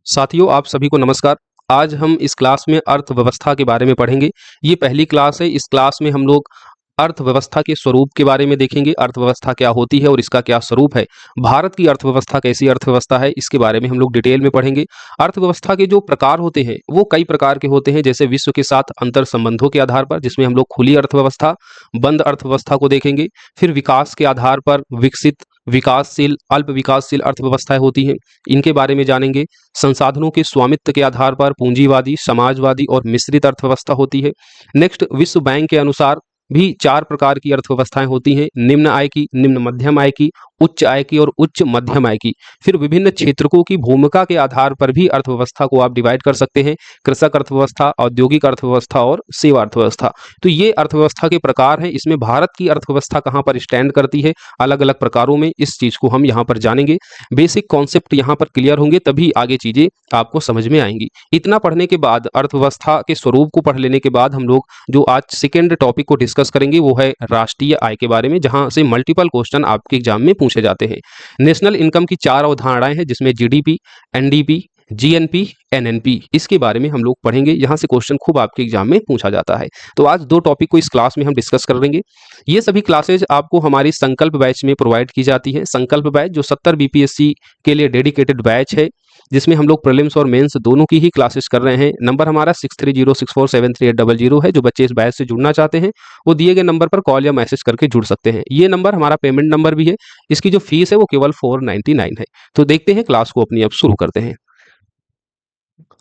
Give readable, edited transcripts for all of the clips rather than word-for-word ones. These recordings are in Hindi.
साथियों, आप सभी को नमस्कार। आज हम इस क्लास में अर्थव्यवस्था के बारे में पढ़ेंगे। ये पहली क्लास है। इस क्लास में हम लोग अर्थव्यवस्था के स्वरूप के बारे में देखेंगे। अर्थव्यवस्था क्या होती है और इसका क्या स्वरूप है। भारत की अर्थव्यवस्था कैसी अर्थव्यवस्था है, इसके बारे में हम लोग डिटेल में पढ़ेंगे। अर्थव्यवस्था के जो प्रकार होते हैं वो कई प्रकार के होते हैं, जैसे विश्व के साथ अंतर संबंधों के आधार पर, जिसमें हम लोग खुली अर्थव्यवस्था, बंद अर्थव्यवस्था को देखेंगे। फिर विकास के आधार पर विकसित, विकासशील, अल्प विकासशील अर्थव्यवस्थाएं होती हैं, इनके बारे में जानेंगे। संसाधनों के स्वामित्व के आधार पर पूंजीवादी, समाजवादी और मिश्रित अर्थव्यवस्था होती है। नेक्स्ट, विश्व बैंक के अनुसार भी चार प्रकार की अर्थव्यवस्थाएं होती हैं: निम्न आय की, निम्न मध्यम आय की, उच्च आय की और उच्च मध्यम आय की। फिर विभिन्न क्षेत्रकों की भूमिका के आधार पर भी अर्थव्यवस्था को आप डिवाइड कर सकते हैं: कृषक अर्थव्यवस्था, औद्योगिक अर्थव्यवस्था और सेवा अर्थव्यवस्था। तो ये अर्थव्यवस्था के प्रकार हैं। इसमें भारत की अर्थव्यवस्था कहाँ पर स्टैंड करती है अलग अलग प्रकारों में, इस चीज को हम यहाँ पर जानेंगे। बेसिक कॉन्सेप्ट यहाँ पर क्लियर होंगे तभी आगे चीजें आपको समझ में आएंगी। इतना पढ़ने के बाद, अर्थव्यवस्था के स्वरूप को पढ़ लेने के बाद, हम लोग जो आज सेकेंड टॉपिक को डिस्कस करेंगे वो है राष्ट्रीय आय के बारे में, जहां से मल्टीपल क्वेश्चन आपके एग्जाम में पूछे जाते हैं। नेशनल इनकम की चार अवधारणाएं हैं, जिसमें जीडीपी, एनडीपी, जीएनपी, एनएनपी, इसके बारे में हम लोग पढ़ेंगे। यहाँ से क्वेश्चन खूब आपके एग्जाम में पूछा जाता है। तो आज दो टॉपिक को इस क्लास में हम डिस्कस कर लेंगे। ये सभी क्लासेज आपको हमारी संकल्प बैच में प्रोवाइड की जाती है। संकल्प बैच जो 70 बीपीएससी के लिए डेडिकेटेड बैच है, जिसमें हम लोग प्रीलिम्स और मेंस दोनों की ही क्लासेस कर रहे हैं। नंबर हमारा 6306473800 है। जो बच्चे इस बैच से जुड़ना चाहते हैं वो दिए गए नंबर पर कॉल या मैसेज करके जुड़ सकते हैं। ये नंबर हमारा पेमेंट नंबर भी है। इसकी जो फीस है वो केवल 499 है। तो देखते हैं, क्लास को अपनी अब शुरू करते हैं।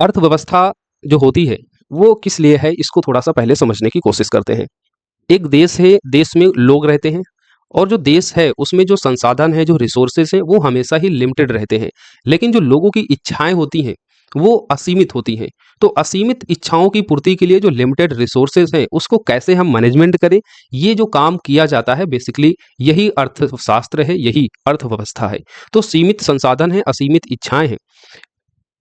अर्थव्यवस्था जो होती है वो किस लिए है, इसको थोड़ा सा पहले समझने की कोशिश करते हैं। एक देश है, देश में लोग रहते हैं, और जो देश है उसमें जो संसाधन है, जो रिसोर्सेज हैं, वो हमेशा ही लिमिटेड रहते हैं। लेकिन जो लोगों की इच्छाएं होती हैं वो असीमित होती हैं। तो असीमित इच्छाओं की पूर्ति के लिए जो लिमिटेड रिसोर्सेज हैं उसको कैसे हम मैनेजमेंट करें, ये जो काम किया जाता है, बेसिकली यही अर्थशास्त्र है, यही अर्थव्यवस्था है। तो सीमित संसाधन है, असीमित इच्छाएं हैं,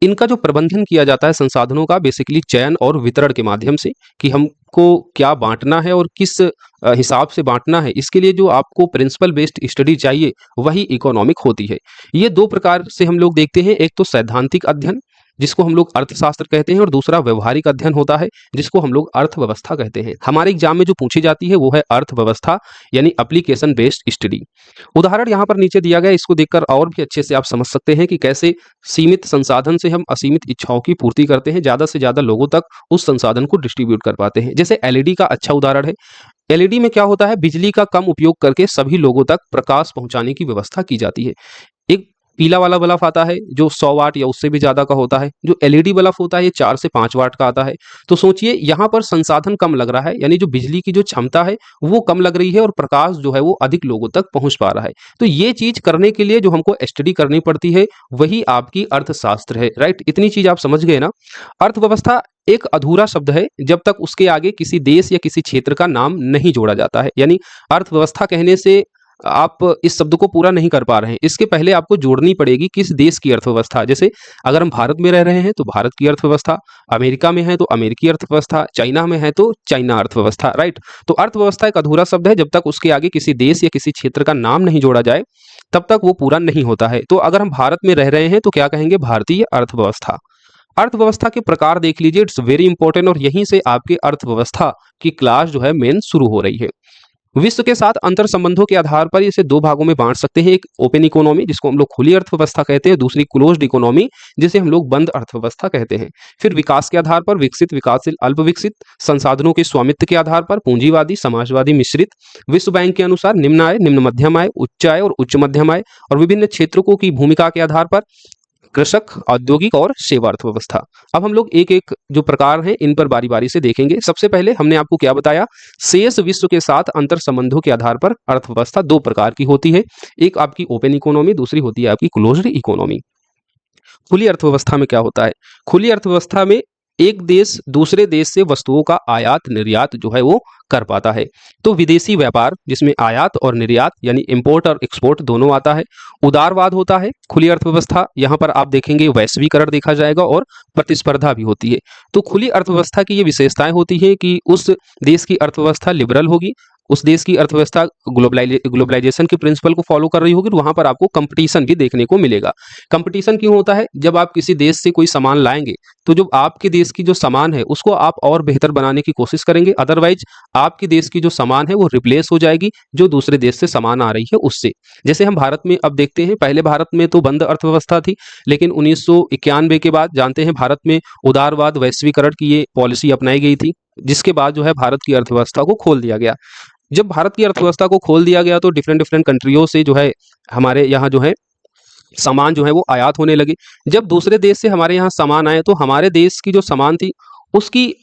इनका जो प्रबंधन किया जाता है संसाधनों का, बेसिकली चयन और वितरण के माध्यम से, कि हमको क्या बांटना है और किस हिसाब से बांटना है। इसके लिए जो आपको प्रिंसिपल बेस्ड स्टडी चाहिए वही इकोनॉमिक होती है। ये दो प्रकार से हम लोग देखते हैं, एक तो सैद्धांतिक अध्ययन जिसको हम लोग अर्थशास्त्र कहते हैं, और दूसरा व्यवहारिक अध्ययन होता है जिसको हम लोग अर्थव्यवस्था कहते हैं। हमारे एग्जाम में जो पूछी जाती है वो है अर्थव्यवस्था, यानी एप्लीकेशन बेस्ड स्टडी। उदाहरण यहाँ पर नीचे दिया गया, इसको देखकर और भी अच्छे से आप समझ सकते हैं कि कैसे सीमित संसाधन से हम असीमित इच्छाओं की पूर्ति करते हैं, ज्यादा से ज्यादा लोगों तक उस संसाधन को डिस्ट्रीब्यूट कर पाते हैं। जैसे एलईडी का अच्छा उदाहरण है। एलईडी में क्या होता है, बिजली का कम उपयोग करके सभी लोगों तक प्रकाश पहुंचाने की व्यवस्था की जाती है। एक पीला वाला बल्ब आता है जो 100 वाट या उससे भी ज्यादा का होता है। जो एलईडी बल्ब होता है ये 4 से 5 वाट का आता है। तो सोचिए, यहाँ पर संसाधन कम लग रहा है, यानी जो बिजली की जो क्षमता है वो कम लग रही है और प्रकाश जो है वो अधिक लोगों तक पहुंच पा रहा है। तो ये चीज करने के लिए जो हमको स्टडी करनी पड़ती है वही आपकी अर्थशास्त्र है। राइट, इतनी चीज आप समझ गए ना। अर्थव्यवस्था एक अधूरा शब्द है जब तक उसके आगे किसी देश या किसी क्षेत्र का नाम नहीं जोड़ा जाता है। यानी अर्थव्यवस्था कहने से आप इस शब्द को पूरा नहीं कर पा रहे हैं, इसके पहले आपको जोड़नी पड़ेगी किस देश की अर्थव्यवस्था। जैसे अगर हम भारत में रह रहे हैं तो भारत की अर्थव्यवस्था, अमेरिका में है तो अमेरिकी अर्थव्यवस्था, चाइना में है तो चाइना अर्थव्यवस्था। राइट, तो अर्थव्यवस्था एक अधूरा शब्द है, जब तक उसके आगे किसी देश या किसी क्षेत्र का नाम नहीं जोड़ा जाए तब तक वो पूरा नहीं होता है। तो अगर हम भारत में रह रहे हैं तो क्या कहेंगे, भारतीय अर्थव्यवस्था। अर्थव्यवस्था के प्रकार देख लीजिए, इट्स वेरी इंपॉर्टेंट, और यहीं से आपके अर्थव्यवस्था की क्लास जो है मेन शुरू हो रही है। विश्व के साथ अंतर संबंधों के आधार पर इसे दो भागों में बांट सकते हैं। एक ओपन इकोनॉमी जिसको हम लोग खुली अर्थव्यवस्था कहते हैं, दूसरी क्लोज्ड इकोनॉमी जिसे हम लोग बंद अर्थव्यवस्था कहते हैं। फिर विकास के आधार पर विकसित, विकासशील, अल्प विकसित, संसाधनों के स्वामित्व के आधार पर पूंजीवादी, समाजवादी, मिश्रित। विश्व बैंक के अनुसार निम्न आय, निम्न मध्यम आय, उच्च आय और उच्च मध्यम आय, और विभिन्न क्षेत्रों की भूमिका के आधार पर कृषक, औद्योगिक और सेवा अर्थव्यवस्था। अब हम लोग एक एक जो प्रकार हैं इन पर बारी बारी से देखेंगे। सबसे पहले हमने आपको क्या बताया, शेष विश्व के साथ अंतर संबंधों के आधार पर अर्थव्यवस्था दो प्रकार की होती है। एक आपकी ओपन इकोनॉमी, दूसरी होती है आपकी क्लोज्ड इकोनॉमी। खुली अर्थव्यवस्था में क्या होता है, खुली अर्थव्यवस्था में एक देश दूसरे देश से वस्तुओं का आयात निर्यात जो है वो कर पाता है। तो विदेशी व्यापार जिसमें आयात और निर्यात यानी इंपोर्ट और एक्सपोर्ट दोनों आता है। उदारवाद होता है खुली अर्थव्यवस्था, यहाँ पर आप देखेंगे वैश्वीकरण देखा जाएगा और प्रतिस्पर्धा भी होती है। तो खुली अर्थव्यवस्था की ये विशेषताएं होती हैं कि उस देश की अर्थव्यवस्था लिबरल होगी, उस देश की अर्थव्यवस्था ग्लोबलाइजेशन के प्रिंसिपल को फॉलो कर रही होगी, तो वहां पर आपको कंपटीशन भी देखने को मिलेगा। कंपटीशन क्यों होता है? जब आप किसी देश से कोई सामान लाएंगे तो जो आपके देश की जो सामान है उसको आप और बेहतर बनाने की कोशिश करेंगे, अदरवाइज आपके देश की जो सामान है वो रिप्लेस हो जाएगी जो दूसरे देश से सामान आ रही है उससे। जैसे हम भारत में अब देखते हैं, पहले भारत में तो बंद अर्थव्यवस्था थी, लेकिन 1991 के बाद जानते हैं भारत में उदारवाद वैश्वीकरण की ये पॉलिसी अपनाई गई थी, जिसके बाद जो है भारत की अर्थव्यवस्था को खोल दिया गया। जब भारत की अर्थव्यवस्था को खोल दिया गया तो डिफरेंट डिफरेंट कंट्रियों से जो है हमारे यहाँ जो है सामान जो है वो आयात होने लगे। जब दूसरे देश से हमारे यहाँ सामान आए तो हमारे देश की जो सामान थी उसकी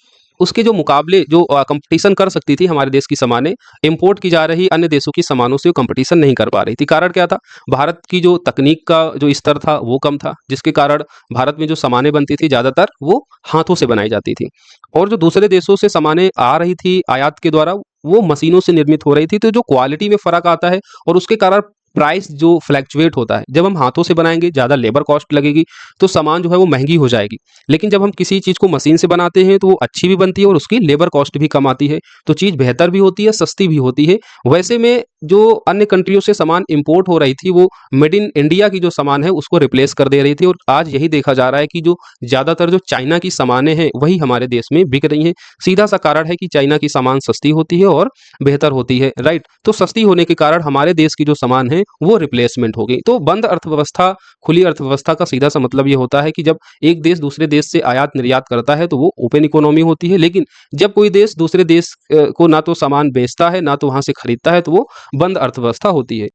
उसके जो मुकाबले जो कंपटीशन कर सकती थी हमारे देश की सामानें, इंपोर्ट की जा रही अन्य देशों की सामानों से वो कंपटीशन नहीं कर पा रही थी। कारण क्या था? भारत की जो तकनीक का जो स्तर था वो कम था, जिसके कारण भारत में जो सामानें बनती थी ज़्यादातर वो हाथों से बनाई जाती थी, और जो दूसरे देशों से सामानें आ रही थी आयात के द्वारा वो मशीनों से निर्मित हो रही थी। तो जो क्वालिटी में फ़र्क आता है और उसके कारण प्राइस जो फ्लैक्चुएट होता है, जब हम हाथों से बनाएंगे ज़्यादा लेबर कॉस्ट लगेगी तो सामान जो है वो महंगी हो जाएगी। लेकिन जब हम किसी चीज़ को मशीन से बनाते हैं तो वो अच्छी भी बनती है और उसकी लेबर कॉस्ट भी कम आती है, तो चीज़ बेहतर भी होती है, सस्ती भी होती है। वैसे में जो अन्य कंट्रियों से सामान इंपोर्ट हो रही थी वो मेड इन इंडिया की जो सामान है उसको रिप्लेस कर दे रही थी, और आज यही देखा जा रहा है कि जो ज़्यादातर जो चाइना की सामानें हैं वही हमारे देश में बिक रही हैं। सीधा सा कारण है कि चाइना की सामान सस्ती होती है और बेहतर होती है, राइट? तो सस्ती होने के कारण हमारे देश की जो सामान है वो रिप्लेसमेंट हो गई। तो बंद अर्थव्यवस्था खुली अर्थव्यवस्था का सीधा सा मतलब ये होता है कि जब एक देश दूसरे देश से आयात निर्यात करता है तो वो ओपन इकोनॉमी होती है, लेकिन जब कोई देश दूसरे देश को ना तो सामान बेचता है ना तो वहां से खरीदता है तो वो बंद अर्थव्यवस्था होती है।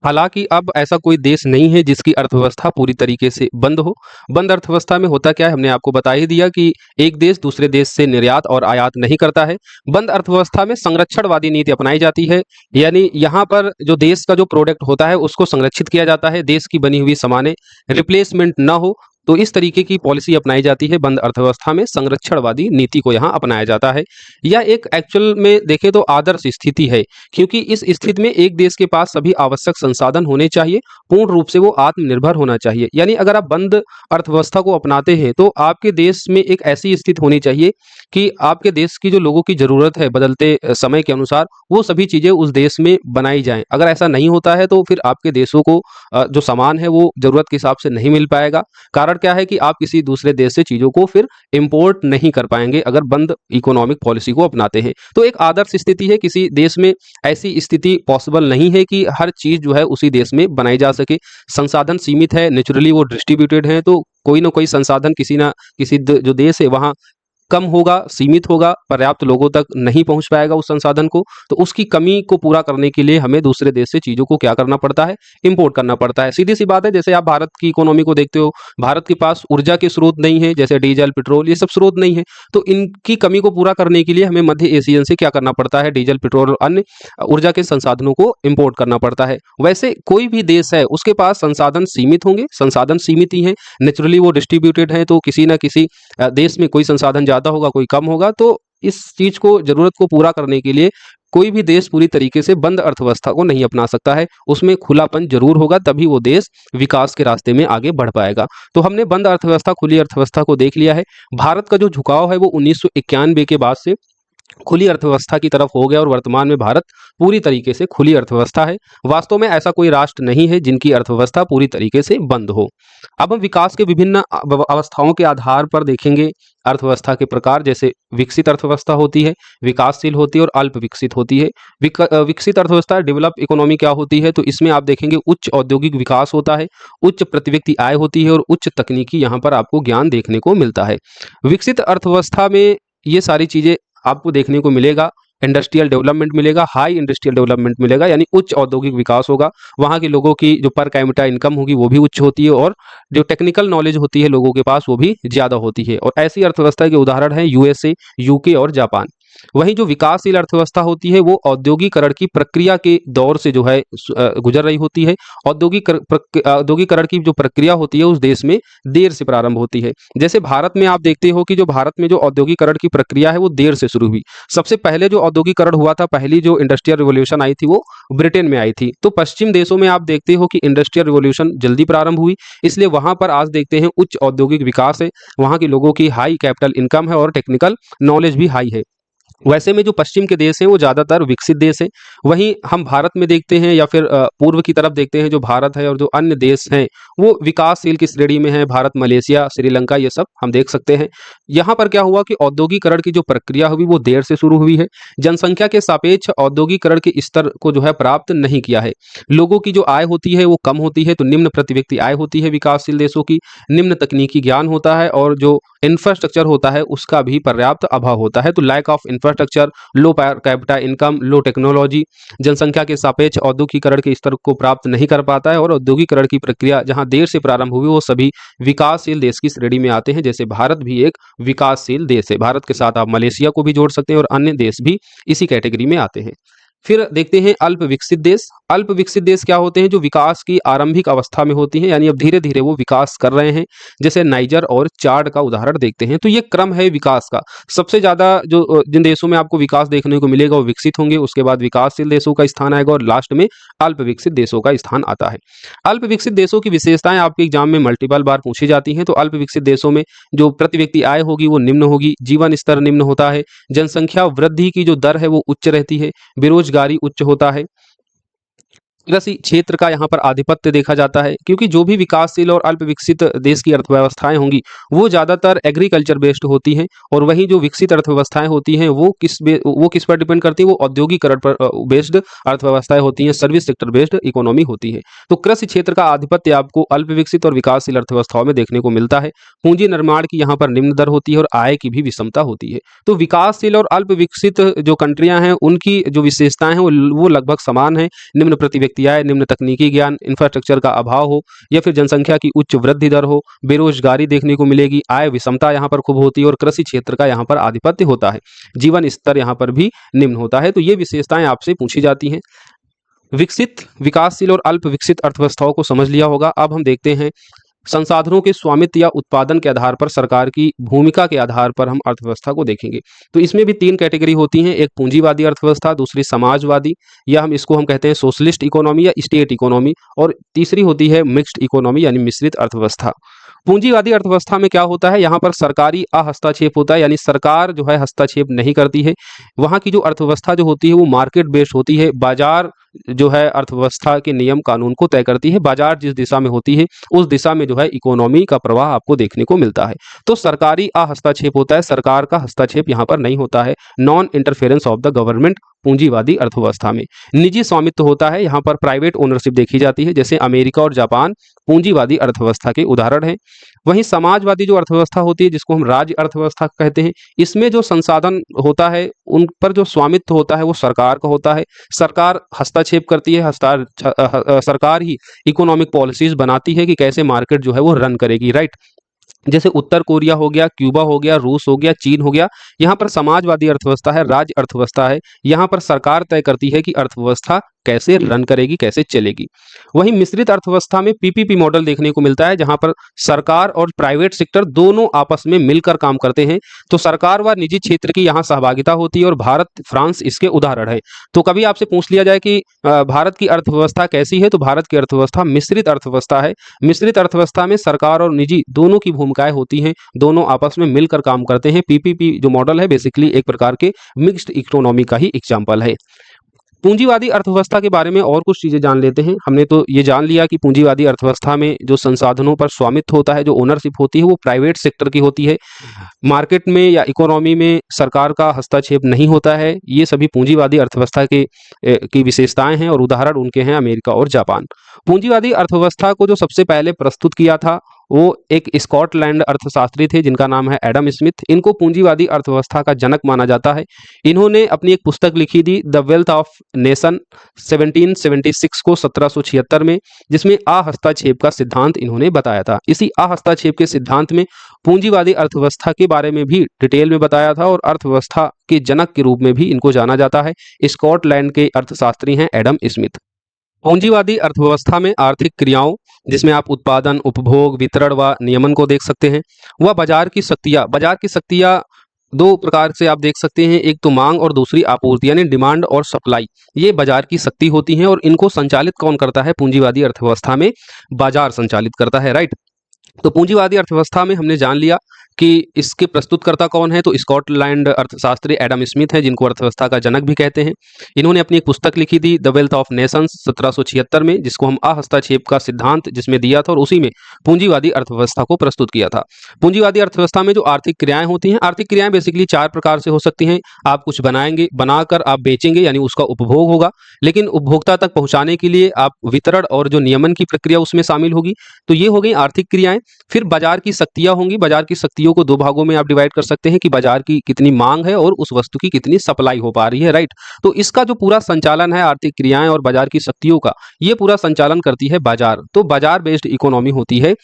हालांकि अब ऐसा कोई देश नहीं है जिसकी अर्थव्यवस्था पूरी तरीके से बंद हो। बंद अर्थव्यवस्था में होता क्या है, हमने आपको बता ही दिया कि एक देश दूसरे देश से निर्यात और आयात नहीं करता है। बंद अर्थव्यवस्था में संरक्षणवादी नीति अपनाई जाती है, यानी यहाँ पर जो देश का जो प्रोडक्ट होता है उसको संरक्षित किया जाता है, देश की बनी हुई सामानें रिप्लेसमेंट ना हो। तो इस तरीके की पॉलिसी अपनाई जाती है बंद अर्थव्यवस्था में, संरक्षणवादी नीति को यहाँ अपनाया जाता है। यह एक एक्चुअल में देखें तो आदर्श स्थिति है, क्योंकि इस स्थिति में एक देश के पास सभी आवश्यक संसाधन होने चाहिए, पूर्ण रूप से वो आत्मनिर्भर होना चाहिए। यानी अगर आप बंद अर्थव्यवस्था को अपनाते हैं तो आपके देश में एक ऐसी स्थिति होनी चाहिए कि आपके देश की जो लोगों की जरूरत है बदलते समय के अनुसार वो सभी चीजें उस देश में बनाई जाएं। अगर ऐसा नहीं होता है तो फिर आपके देशों को जो सामान है वो जरूरत के हिसाब से नहीं मिल पाएगा। कारण क्या है कि आप किसी दूसरे देश से चीजों को फिर इंपोर्ट नहीं कर पाएंगे अगर बंद इकोनॉमिक पॉलिसी को अपनाते हैं। तो एक आदर्श स्थिति है, किसी देश में ऐसी स्थिति पॉसिबल नहीं है कि हर चीज जो है उसी देश में बनाई जा सके। संसाधन सीमित है, नेचुरली वो डिस्ट्रीब्यूटेड है, तो कोई ना कोई संसाधन किसी ना किसी जो देश है वहाँ कम होगा, सीमित होगा, पर्याप्त लोगों तक नहीं पहुंच पाएगा उस संसाधन को। तो उसकी कमी को पूरा करने के लिए हमें दूसरे देश से चीज़ों को क्या करना पड़ता है, इंपोर्ट करना पड़ता है। सीधी सी बात है, जैसे आप भारत की इकोनॉमी को देखते हो, भारत के पास ऊर्जा के स्रोत नहीं है, जैसे डीजल पेट्रोल ये सब स्रोत नहीं है, तो इनकी कमी को पूरा करने के लिए हमें मध्य एशियन से क्या करना पड़ता है, डीजल पेट्रोल और अन्य ऊर्जा के संसाधनों को इंपोर्ट करना पड़ता है। वैसे कोई भी देश है उसके पास संसाधन सीमित होंगे, संसाधन सीमित ही हैं, नेचुरली वो डिस्ट्रीब्यूटेड हैं, तो किसी ना किसी देश में कोई संसाधन ज़्यादा होगा, कोई कम होगा। तो इस चीज़ को, ज़रूरत को पूरा करने के लिए कोई भी देश पूरी तरीके से बंद अर्थव्यवस्था को नहीं अपना सकता है, उसमें खुलापन जरूर होगा, तभी वो देश विकास के रास्ते में आगे बढ़ पाएगा। तो हमने बंद अर्थव्यवस्था खुली अर्थव्यवस्था को देख लिया है। भारत का जो झुकाव है वो 1991 के बाद से खुली अर्थव्यवस्था की तरफ हो गया, और वर्तमान में भारत पूरी तरीके से खुली अर्थव्यवस्था है। वास्तव में ऐसा कोई राष्ट्र नहीं है जिनकी अर्थव्यवस्था पूरी तरीके से बंद हो। अब हम विकास के विभिन्न अवस्थाओं के आधार पर देखेंगे अर्थव्यवस्था के प्रकार। जैसे विकसित अर्थव्यवस्था होती है, विकासशील होती है और अल्प विकसित होती है। विकसित अर्थव्यवस्था डेवलप इकोनॉमी क्या होती है, तो इसमें आप देखेंगे उच्च औद्योगिक विकास होता है, उच्च प्रति व्यक्ति आय होती है और उच्च तकनीकी यहाँ पर आपको ज्ञान देखने को मिलता है। विकसित अर्थव्यवस्था में ये सारी चीजें आपको देखने को मिलेगा। इंडस्ट्रियल डेवलपमेंट मिलेगा, हाई इंडस्ट्रियल डेवलपमेंट मिलेगा, यानी उच्च औद्योगिक विकास होगा। वहाँ के लोगों की जो पर कैपिटा इनकम होगी वो भी उच्च होती है, और जो टेक्निकल नॉलेज होती है लोगों के पास वो भी ज़्यादा होती है। और ऐसी अर्थव्यवस्था के उदाहरण हैं यूएसए, यूके और जापान। वहीं जो विकासशील अर्थव्यवस्था होती है वो औद्योगिकरण की प्रक्रिया के दौर से जो है गुजर रही होती है। औद्योगिकरण की जो प्रक्रिया होती है उस देश में देर से प्रारंभ होती है। जैसे भारत में आप देखते हो कि जो भारत में जो औद्योगिकरण की प्रक्रिया है वो देर से शुरू हुई। सबसे पहले जो औद्योगिकरण हुआ था, पहली जो इंडस्ट्रियल रिवॉल्यूशन आई थी वो ब्रिटेन में आई थी। तो पश्चिम देशों में आप देखते हो कि इंडस्ट्रियल रिवॉल्यूशन जल्दी प्रारंभ हुई, इसलिए वहां पर आज देखते हैं उच्च औद्योगिक विकास है, वहां के लोगों की हाई कैपिटल इनकम है और टेक्निकल नॉलेज भी हाई है। वैसे में जो पश्चिम के देश हैं वो ज़्यादातर विकसित देश हैं। वहीं हम भारत में देखते हैं या फिर पूर्व की तरफ देखते हैं, जो भारत है और जो अन्य देश हैं वो विकासशील की श्रेणी में है। भारत, मलेशिया, श्रीलंका, ये सब हम देख सकते हैं। यहाँ पर क्या हुआ कि औद्योगिकरण की जो प्रक्रिया हुई वो देर से शुरू हुई है। जनसंख्या के सापेक्ष औद्योगिकरण के स्तर को जो है प्राप्त नहीं किया है। लोगों की जो आय होती है वो कम होती है, तो निम्न प्रति व्यक्ति आय होती है विकासशील देशों की, निम्न तकनीकी ज्ञान होता है और जो इंफ्रास्ट्रक्चर होता है उसका भी पर्याप्त अभाव होता है। तो lack of infrastructure, low per capita income, low technology जनसंख्या के सापेक्ष औद्योगिकरण के स्तर को प्राप्त नहीं कर पाता है। और औद्योगिकरण की प्रक्रिया जहां देर से प्रारंभ हुई वो सभी विकासशील देश की श्रेणी में आते हैं। जैसे भारत भी एक विकासशील देश है। भारत के साथ आप मलेशिया को भी जोड़ सकते हैं और अन्य देश भी इसी कैटेगरी में आते हैं। फिर देखते हैं अल्प विकसित देश। अल्प विकसित देश क्या होते हैं? जो विकास की आरंभिक अवस्था में होती हैं, यानी अब धीरे धीरे वो विकास कर रहे हैं। जैसे नाइजर और चाड का उदाहरण देखते हैं। तो ये क्रम है विकास का। सबसे ज्यादा जो जिन देशों में आपको विकास देखने को मिलेगा वो विकसित होंगे, उसके बाद विकासशील देशों का स्थान आएगा और लास्ट में अल्प विकसित देशों का स्थान आता है। अल्प विकसित देशों की विशेषताएं आपके एग्जाम में मल्टीपल बार पूछी जाती हैं। तो अल्प विकसित देशों में जो प्रति व्यक्ति आय होगी वो निम्न होगी, जीवन स्तर निम्न होता है, जनसंख्या वृद्धि की जो दर है वो उच्च रहती है, बेरोजगारी उच्च होता है, कृषि क्षेत्र का यहाँ पर आधिपत्य देखा जाता है। क्योंकि जो भी विकासशील और अल्प विकसित देश की अर्थव्यवस्थाएं होंगी वो ज़्यादातर एग्रीकल्चर बेस्ड होती हैं, और वहीं जो विकसित अर्थव्यवस्थाएं होती हैं वो किस पर डिपेंड करती है? वो औद्योगिकरण पर बेस्ड अर्थव्यवस्थाएं होती हैं, सर्विस सेक्टर बेस्ड इकोनॉमी होती है। तो कृषि क्षेत्र का आधिपत्य आपको अल्प विकसित और विकासशील अर्थव्यवस्थाओं में देखने को मिलता है। पूंजी निर्माण की यहाँ पर निम्न दर होती है और आय की भी विषमता होती है। तो विकासशील और अल्प विकसित जो कंट्रियां हैं उनकी जो विशेषताएं हैं वो लगभग समान है। निम्न प्रति व्यक्ति आय, निम्न तकनीकी ज्ञान, इंफ्रास्ट्रक्चर का अभाव हो, या फिर जनसंख्या की उच्च वृद्धि दर हो, बेरोजगारी देखने को मिलेगी, आय विषमता यहाँ पर खूब होती है और कृषि क्षेत्र का यहाँ पर आधिपत्य होता है। जीवन स्तर यहाँ पर भी निम्न होता है। तो ये विशेषताएं आपसे पूछी जाती हैं। विकसित, विकासशील और अल्प विकसित अर्थव्यवस्थाओं को समझ लिया होगा। अब हम देखते हैं संसाधनों के स्वामित्व या उत्पादन के आधार पर सरकार की भूमिका के आधार पर हम अर्थव्यवस्था को देखेंगे। तो इसमें भी तीन कैटेगरी होती हैं, एक पूंजीवादी अर्थव्यवस्था, दूसरी समाजवादी या हम कहते हैं सोशलिस्ट इकोनॉमी या स्टेट इकोनॉमी, और तीसरी होती है मिक्स्ड इकोनॉमी यानी मिश्रित अर्थव्यवस्था। पूंजीवादी अर्थव्यवस्था में क्या होता है? यहाँ पर सरकारी अहस्तक्षेप होता है, यानी सरकार जो है हस्तक्षेप नहीं करती है। वहाँ की जो अर्थव्यवस्था जो होती है वो मार्केट बेस्ड होती है। बाजार जो है अर्थव्यवस्था के नियम कानून को तय करती है। बाजार जिस दिशा में होती है उस दिशा में जो है इकोनॉमी का प्रवाह आपको देखने को मिलता है। तो सरकारी हस्तक्षेप होता है, सरकार का हस्तक्षेप यहाँ पर नहीं होता है। Non interference of the government पूंजीवादी अर्थव्यवस्था में। निजी स्वामित्व होता है, यहाँ पर प्राइवेट ओनरशिप देखी जाती है। जैसे अमेरिका और जापान पूंजीवादी अर्थव्यवस्था के उदाहरण हैं। वहीं समाजवादी जो अर्थव्यवस्था होती है जिसको हम राज्य अर्थव्यवस्था कहते हैं, इसमें जो संसाधन होता है उन पर जो स्वामित्व होता है वो सरकार का होता है। सरकार हस्तक्षेप करती है, सरकार ही इकोनॉमिक पॉलिसीज बनाती है कि कैसे मार्केट जो है वो रन करेगी, राइट। जैसे उत्तर कोरिया हो गया, क्यूबा हो गया, रूस हो गया, चीन हो गया, यहाँ पर समाजवादी अर्थव्यवस्था है, राज्य अर्थव्यवस्था है। यहाँ पर सरकार तय करती है कि अर्थव्यवस्था कैसे रन करेगी, कैसे चलेगी। वहीं मिश्रित अर्थव्यवस्था में पीपीपी मॉडल देखने को मिलता है, जहां पर सरकार और प्राइवेट सेक्टर दोनों आपस में मिलकर काम करते हैं। तो सरकार व निजी क्षेत्र की यहाँ सहभागिता होती है और भारत, फ्रांस इसके उदाहरण है। तो कभी आपसे पूछ लिया जाए कि भारत की अर्थव्यवस्था कैसी है, तो भारत की अर्थव्यवस्था मिश्रित अर्थव्यवस्था है। मिश्रित अर्थव्यवस्था में सरकार और निजी दोनों की भूमिकाएं होती हैं, दोनों आपस में मिलकर काम करते हैं। पीपीपी जो मॉडल है बेसिकली एक प्रकार के मिक्स्ड इकोनॉमी का ही एग्जाम्पल है। पूंजीवादी अर्थव्यवस्था के बारे में और कुछ चीजें जान लेते हैं। हमने तो ये जान लिया कि पूंजीवादी अर्थव्यवस्था में जो संसाधनों पर स्वामित्व होता है, जो ओनरशिप होती है वो प्राइवेट सेक्टर की होती है। मार्केट में या इकोनॉमी में सरकार का हस्तक्षेप नहीं होता है। ये सभी पूंजीवादी अर्थव्यवस्था की विशेषताएं हैं और उदाहरण उनके हैं अमेरिका और जापान। पूंजीवादी अर्थव्यवस्था को जो सबसे पहले प्रस्तुत किया था वो एक स्कॉटलैंड अर्थशास्त्री थे जिनका नाम है एडम स्मिथ। इनको पूंजीवादी अर्थव्यवस्था का जनक माना जाता है। इन्होंने अपनी एक पुस्तक लिखी थी द वेल्थ ऑफ नेशन 1776 को 1776 में, जिसमें हस्तक्षेप का सिद्धांत इन्होंने बताया था। इसी हस्तक्षेप के सिद्धांत में पूंजीवादी अर्थव्यवस्था के बारे में भी डिटेल में बताया था और अर्थव्यवस्था के जनक के रूप में भी इनको जाना जाता है। स्कॉटलैंड के अर्थशास्त्री हैं एडम स्मिथ। पूंजीवादी अर्थव्यवस्था में आर्थिक क्रियाओं, जिसमें आप उत्पादन, उपभोग, वितरण व नियमन को देख सकते हैं, वह बाजार की शक्तियां दो प्रकार से आप देख सकते हैं। एक तो मांग और दूसरी आपूर्ति, यानी डिमांड और सप्लाई। ये बाजार की शक्ति होती हैं और इनको संचालित कौन करता है? पूंजीवादी अर्थव्यवस्था में बाजार संचालित करता है, राइट। तो पूंजीवादी अर्थव्यवस्था में हमने जान लिया कि इसके प्रस्तुतकर्ता कौन है, तो स्कॉटलैंड अर्थशास्त्री एडम स्मिथ हैं, जिनको अर्थव्यवस्था का जनक भी कहते हैं। इन्होंने अपनी एक पुस्तक लिखी थी द वेल्थ ऑफ नेशंस 1776 में, जिसको हम अहस्ताक्षेप का सिद्धांत जिसमें दिया था, और उसी में पूंजीवादी अर्थव्यवस्था को प्रस्तुत किया था। पूंजीवादी अर्थव्यवस्था में जो आर्थिक क्रियाएं होती हैं, आर्थिक क्रियाएं बेसिकली 4 प्रकार से हो सकती हैं। आप कुछ बनाएंगे, बनाकर आप बेचेंगे, यानी उसका उपभोग होगा, लेकिन उपभोक्ता तक पहुंचाने के लिए आप वितरण और जो नियमन की प्रक्रिया उसमें शामिल होगी। तो ये हो गई आर्थिक क्रियाएं। फिर बाजार की शक्तियां होंगी। बाजार की शक्तियों को 2 भागों में आप डिवाइड कर सकते हैं कि बाजार की कितनी मांग है और उस वस्तु की कितनी सप्लाई हो पा रही है, राइट। तो इसका जो पूरा संचालन है आर्थिक क्रियाएं और बाजार की शक्तियों का, ये पूरा संचालन करती है बाजार। तो बाजार बेस्ड इकोनॉमी होती है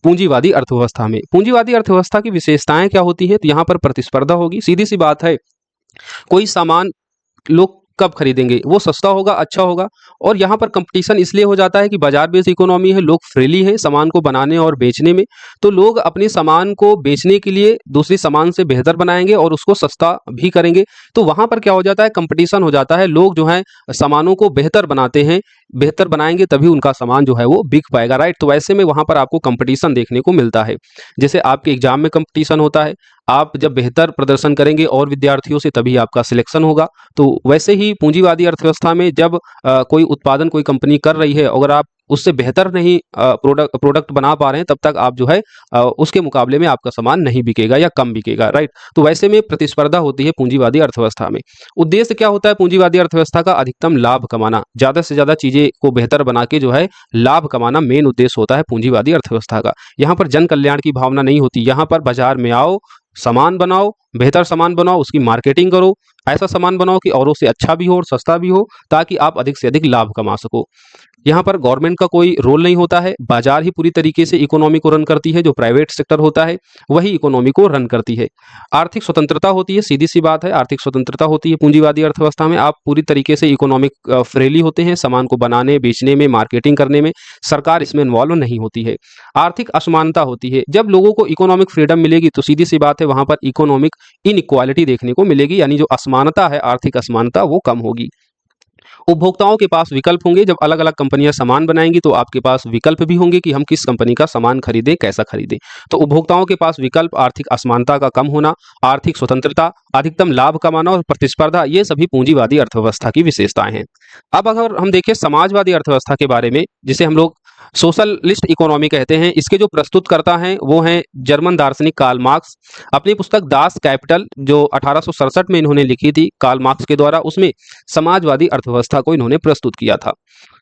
पूंजीवादी अर्थव्यवस्था में। पूंजीवादी अर्थव्यवस्था की विशेषताएं क्या होती है, तो यहाँ पर प्रतिस्पर्धा होगी। सीधी सी बात है, कोई सामान लोग कब खरीदेंगे, वो सस्ता होगा, अच्छा होगा। और यहाँ पर कंपटीशन इसलिए हो जाता है कि बाजार बेस्ड इकोनॉमी है, लोग फ्रीली हैं सामान को बनाने और बेचने में। तो लोग अपने सामान को बेचने के लिए दूसरी सामान से बेहतर बनाएंगे और उसको सस्ता भी करेंगे। तो वहाँ पर क्या हो जाता है, कंपटीशन हो जाता है। लोग जो है सामानों को बेहतर बनाते हैं, बेहतर बनाएंगे तभी उनका सामान जो है वो बिक पाएगा, राइट। तो वैसे में वहाँ पर आपको कंपटीशन देखने को मिलता है। जैसे आपके एग्जाम में कंपटीशन होता है, आप जब बेहतर प्रदर्शन करेंगे और विद्यार्थियों से, तभी आपका सिलेक्शन होगा। तो वैसे ही पूंजीवादी अर्थव्यवस्था में जब कोई उत्पादन कोई कंपनी कर रही है, अगर आप उससे बेहतर नहीं प्रोडक्ट बना पा रहे हैं, तब तक आप जो है उसके मुकाबले में आपका सामान नहीं बिकेगा या कम बिकेगा, राइट। तो वैसे में प्रतिस्पर्धा होती है पूंजीवादी अर्थव्यवस्था में। उद्देश्य क्या होता है पूंजीवादी अर्थव्यवस्था का, अधिकतम लाभ कमाना, ज्यादा से ज्यादा चीजें को बेहतर बना के जो है लाभ कमाना मेन उद्देश्य होता है पूंजीवादी अर्थव्यवस्था का। यहाँ पर जन कल्याण की भावना नहीं होती। यहाँ पर बाजार में आओ, सामान बनाओ, बेहतर सामान बनाओ, उसकी मार्केटिंग करो, ऐसा सामान बनाओ कि औरों से अच्छा भी हो और सस्ता भी हो, ताकि आप अधिक से अधिक लाभ कमा सको। यहाँ पर गवर्नमेंट का कोई रोल नहीं होता है, बाजार ही पूरी तरीके से इकोनॉमी को रन करती है। जो प्राइवेट सेक्टर होता है वही इकोनॉमी को रन करती है। आर्थिक स्वतंत्रता होती है, सीधी सी बात है, आर्थिक स्वतंत्रता होती है पूंजीवादी अर्थव्यवस्था में। आप पूरी तरीके से इकोनॉमिक फ्रीली होते हैं, सामान को बनाने, बेचने में, मार्केटिंग करने में सरकार इसमें इन्वॉल्व नहीं होती है। आर्थिक असमानता होती है। जब लोगों को इकोनॉमिक फ्रीडम मिलेगी तो सीधी सी बात है वहां पर इकोनॉमिक इनइक्वालिटी देखने को मिलेगी, यानी जो असमानता है, आर्थिक असमानता, वो कम होगी। उपभोक्ताओं के पास विकल्प होंगे। जब अलग अलग कंपनियां सामान बनाएंगी तो आपके पास विकल्प भी होंगे कि हम किस कंपनी का सामान खरीदें, कैसा खरीदें। तो उपभोक्ताओं के पास विकल्प, आर्थिक असमानता का कम होना, आर्थिक स्वतंत्रता, अधिकतम लाभ कमाना और प्रतिस्पर्धा, ये सभी पूंजीवादी अर्थव्यवस्था की विशेषताएं हैं। अब अगर हम देखें समाजवादी अर्थव्यवस्था के बारे में, जिसे हम लोग सोशलिस्ट इकोनॉमी कहते हैं, इसके जो प्रस्तुतकर्ता हैं वो हैं जर्मन दार्शनिक कार्ल मार्क्स। अपनी पुस्तक दास कैपिटल जो 1867 में इन्होंने लिखी थी कार्ल मार्क्स के द्वारा, उसमें समाजवादी अर्थव्यवस्था को इन्होंने प्रस्तुत किया था।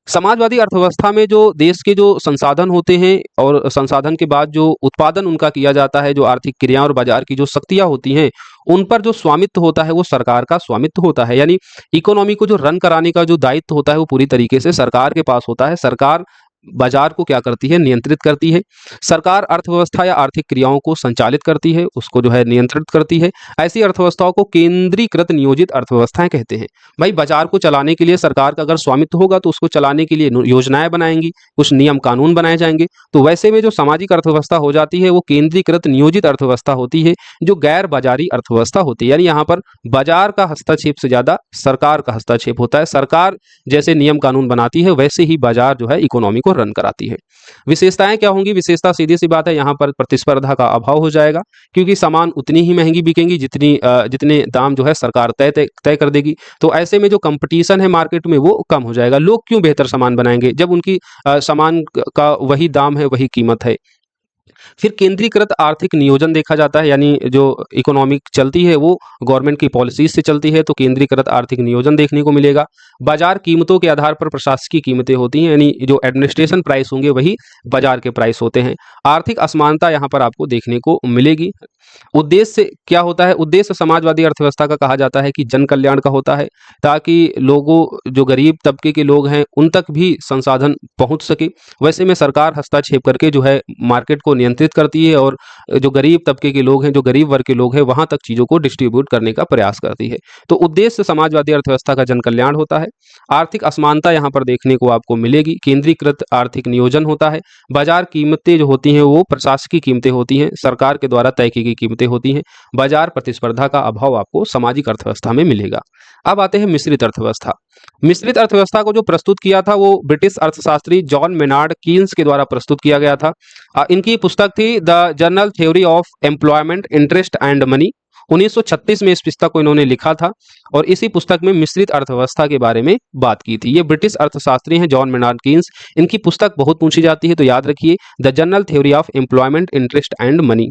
समाजवादी अर्थव्यवस्था में जो देश के जो संसाधन होते हैं और संसाधन के बाद जो उत्पादन उनका किया जाता है, जो आर्थिक क्रिया और बाजार की जो शक्तियां होती हैं, उन पर जो स्वामित्व होता है वो सरकार का स्वामित्व होता है। यानी इकोनॉमी को जो रन कराने का जो दायित्व होता है वो पूरी तरीके से सरकार के पास होता है। सरकार बाजार को क्या करती है, नियंत्रित करती है। सरकार अर्थव्यवस्था या आर्थिक क्रियाओं को संचालित करती है, उसको जो है नियंत्रित करती है। ऐसी अर्थव्यवस्थाओं को केंद्रीकृत नियोजित अर्थव्यवस्थाएं कहते हैं। भाई बाजार को चलाने के लिए सरकार का अगर स्वामित्व होगा तो उसको चलाने के लिए योजनाएं बनाएंगी, कुछ नियम कानून बनाए जाएंगे। तो वैसे में जो सामाजिक अर्थव्यवस्था हो जाती है वो केंद्रीकृत नियोजित अर्थव्यवस्था होती है, जो गैर बाजारी अर्थव्यवस्था होती है। यानी यहाँ पर बाजार का हस्तक्षेप से ज्यादा सरकार का हस्तक्षेप होता है। सरकार जैसे नियम कानून बनाती है वैसे ही बाजार जो है इकोनॉमी को रन कराती है। विशेषताएं क्या होंगी, विशेषता सीधी सी बात है, यहाँ पर प्रतिस्पर्धा का अभाव हो जाएगा, क्योंकि सामान उतनी ही महंगी बिकेंगी जितने दाम जो है सरकार तय कर देगी। तो ऐसे में जो कंपटीशन है मार्केट में वो कम हो जाएगा। लोग क्यों बेहतर सामान बनाएंगे जब उनकी सामान का वही दाम है, वही कीमत है। फिर केंद्रीकृत आर्थिक नियोजन देखा जाता है, यानी जो इकोनॉमिक चलती है वो गवर्नमेंट की पॉलिसीज से चलती है, तो केंद्रीकृत आर्थिक नियोजन देखने को मिलेगा। बाजार कीमतों के आधार पर प्रशासकीय कीमतें होती हैं, यानी जो एडमिनिस्ट्रेशन प्राइस होंगे वही बाजार के प्राइस होते हैं। आर्थिक असमानता यहाँ पर आपको देखने को मिलेगी। उद्देश्य क्या होता है, उद्देश्य समाजवादी अर्थव्यवस्था का कहा जाता है कि जन कल्याण का होता है, ताकि लोगों जो गरीब तबके के लोग हैं उन तक भी संसाधन पहुंच सके। वैसे में सरकार हस्तक्षेप करके जो है मार्केट को नियंत्रित करती है और जो गरीब तबके के लोग हैं, जो गरीब वर्ग के लोग हैं, वहां तक चीजों को डिस्ट्रीब्यूट करने का प्रयास करती है। तो उद्देश्य समाजवादी अर्थव्यवस्था का जन कल्याण होता है। आर्थिक असमानता यहाँ पर देखने को आपको मिलेगी। केंद्रीकृत आर्थिक नियोजन होता है। बाजार कीमतें जो होती हैं वो प्रशासकीय कीमतें होती हैं, सरकार के द्वारा तय की गई कीमतें होती हैं। बाजार प्रतिस्पर्धा का अभाव आपको सामाजिक अर्थव्यवस्था में मिलेगा। अब आते हैं मिश्रित अर्थव्यवस्था। मिश्रित अर्थव्यवस्था को जो प्रस्तुत किया था वो ब्रिटिश अर्थशास्त्री जॉन मेनार्ड कीन्स के द्वारा प्रस्तुत किया गया था। इनकी पुस्तक थी the general theory of employment, interest and money. 1936 में इस पुस्तक को इन्होंने लिखा था और इसी पुस्तक में मिश्रित अर्थव्यवस्था के बारे में बात की थी। ये ब्रिटिश अर्थशास्त्री हैं जॉन मेनार्ड कीन्स। इनकी पुस्तक बहुत पूछी जाती है, तो याद रखिए the general theory of employment, interest and money.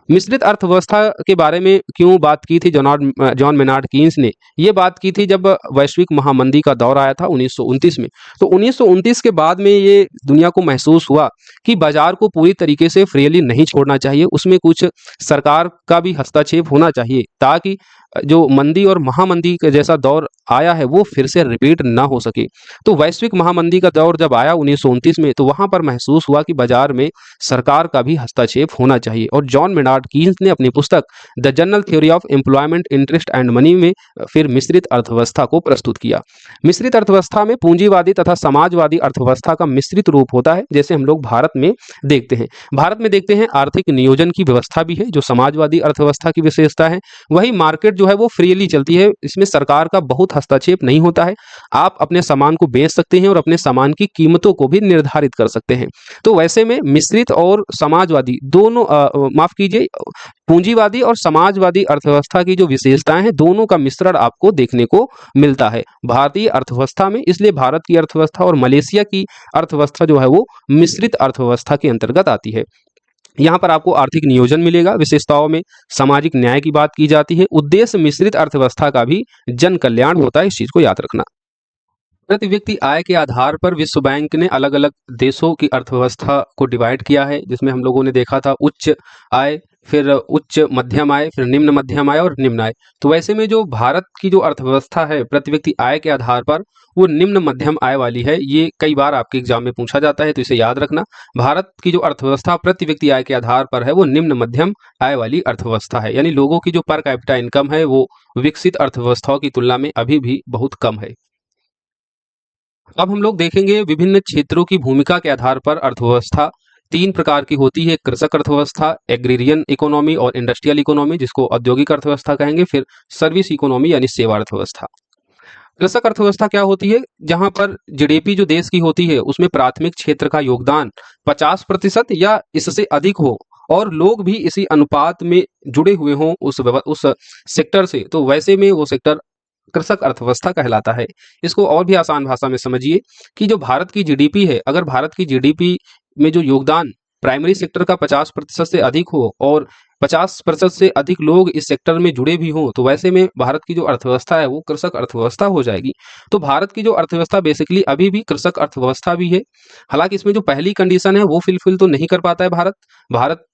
मिश्रित अर्थव्यवस्था के बारे में क्यों बात की थी जॉन मेनार्ड कीन्स ने? ये बात की थी जब वैश्विक महामंदी का दौर आया था 1929 में। तो 1929 के बाद में ये दुनिया को महसूस हुआ कि बाजार को पूरी तरीके से फ्रीली नहीं छोड़ना चाहिए, उसमें कुछ सरकार का भी हस्तक्षेप होना चाहिए ताकि जो मंदी और महामंदी के जैसा दौर आया है वो फिर से रिपीट ना हो सके। तो वैश्विक महामंदी का दौर जब आया 1929 में, तो वहां पर महसूस हुआ कि बाजार में सरकार का भी हस्तक्षेप होना चाहिए और जॉन मेनार्ड कीन्स ने अपनी पुस्तक the general theory of employment, interest and money में फिर मिश्रित अर्थव्यवस्था को प्रस्तुत किया। मिश्रित अर्थव्यवस्था में पूंजीवादी तथा समाजवादी अर्थव्यवस्था का मिश्रित रूप होता है, जैसे हम लोग भारत में देखते हैं। भारत में देखते हैं आर्थिक नियोजन की व्यवस्था भी है जो समाजवादी अर्थव्यवस्था की विशेषता है। वही मार्केट जो है वो फ्रीली चलती है, इसमें सरकार का बहुत हस्तक्षेप नहीं होता है। आप अपने सामान को बेच सकते हैं और अपने सामान की कीमतों को भी निर्धारित कर सकते हैं। तो वैसे में मिश्रित और समाजवादी दोनों माफ कीजिए, पूंजीवादी और समाजवादी अर्थव्यवस्था की जो विशेषताएं हैं दोनों का मिश्रण आपको देखने को मिलता है भारतीय अर्थव्यवस्था में। इसलिए भारत की अर्थव्यवस्था और मलेशिया की अर्थव्यवस्था जो है वो मिश्रित अर्थव्यवस्था के अंतर्गत आती है। यहाँ पर आपको आर्थिक नियोजन मिलेगा। विशेषताओं में सामाजिक न्याय की बात की जाती है। उद्देश्य मिश्रित अर्थव्यवस्था का भी जन कल्याण होता है, इस चीज को याद रखना। प्रति व्यक्ति आय के आधार पर विश्व बैंक ने अलग अलग देशों की अर्थव्यवस्था को डिवाइड किया है, जिसमें हम लोगों ने देखा था उच्च आय, फिर उच्च मध्यम आय, फिर निम्न मध्यम आय और निम्न आय। तो वैसे में जो भारत की जो अर्थव्यवस्था है प्रति व्यक्ति आय के आधार पर वो निम्न मध्यम आय वाली है। ये कई बार आपके एग्जाम में पूछा जाता है, तो इसे याद रखना। भारत की जो अर्थव्यवस्था प्रति व्यक्ति आय के आधार पर है वो निम्न मध्यम आय वाली अर्थव्यवस्था है, यानी लोगों की जो पर कैपिटा इनकम है वो विकसित अर्थव्यवस्थाओं की तुलना में अभी भी बहुत कम है। अब हम लोग देखेंगे विभिन्न क्षेत्रों की भूमिका के आधार पर अर्थव्यवस्था तीन प्रकार की होती है। कृषक अर्थव्यवस्था, एग्रीरियन इकोनॉमी और इंडस्ट्रियल इकोनॉमी, जिसको औद्योगिक अर्थव्यवस्था कहेंगे, फिर सर्विस इकोनॉमी यानी सेवा अर्थव्यवस्था। कृषक अर्थव्यवस्था क्या होती है? जहां पर जीडीपी जो देश की होती है उसमें प्राथमिक क्षेत्र का योगदान 50% या इससे अधिक हो और लोग भी इसी अनुपात में जुड़े हुए हों उस सेक्टर से, तो वैसे में वो सेक्टर कृषक अर्थव्यवस्था कहलाता है। इसको और भी आसान भाषा में समझिए कि जो भारत की जीडीपी है, अगर भारत की जीडीपी में जो योगदान प्राइमरी सेक्टर का 50% से अधिक हो और 50% से अधिक लोग इस सेक्टर में जुड़े भी हों, तो वैसे में भारत की जो अर्थव्यवस्था है वो कृषक अर्थव्यवस्था हो जाएगी। तो भारत की जो अर्थव्यवस्था बेसिकली अभी भी कृषक अर्थव्यवस्था भी है। हालांकि इसमें जो पहली कंडीशन है वो फुलफिल तो नहीं कर पाता है भारत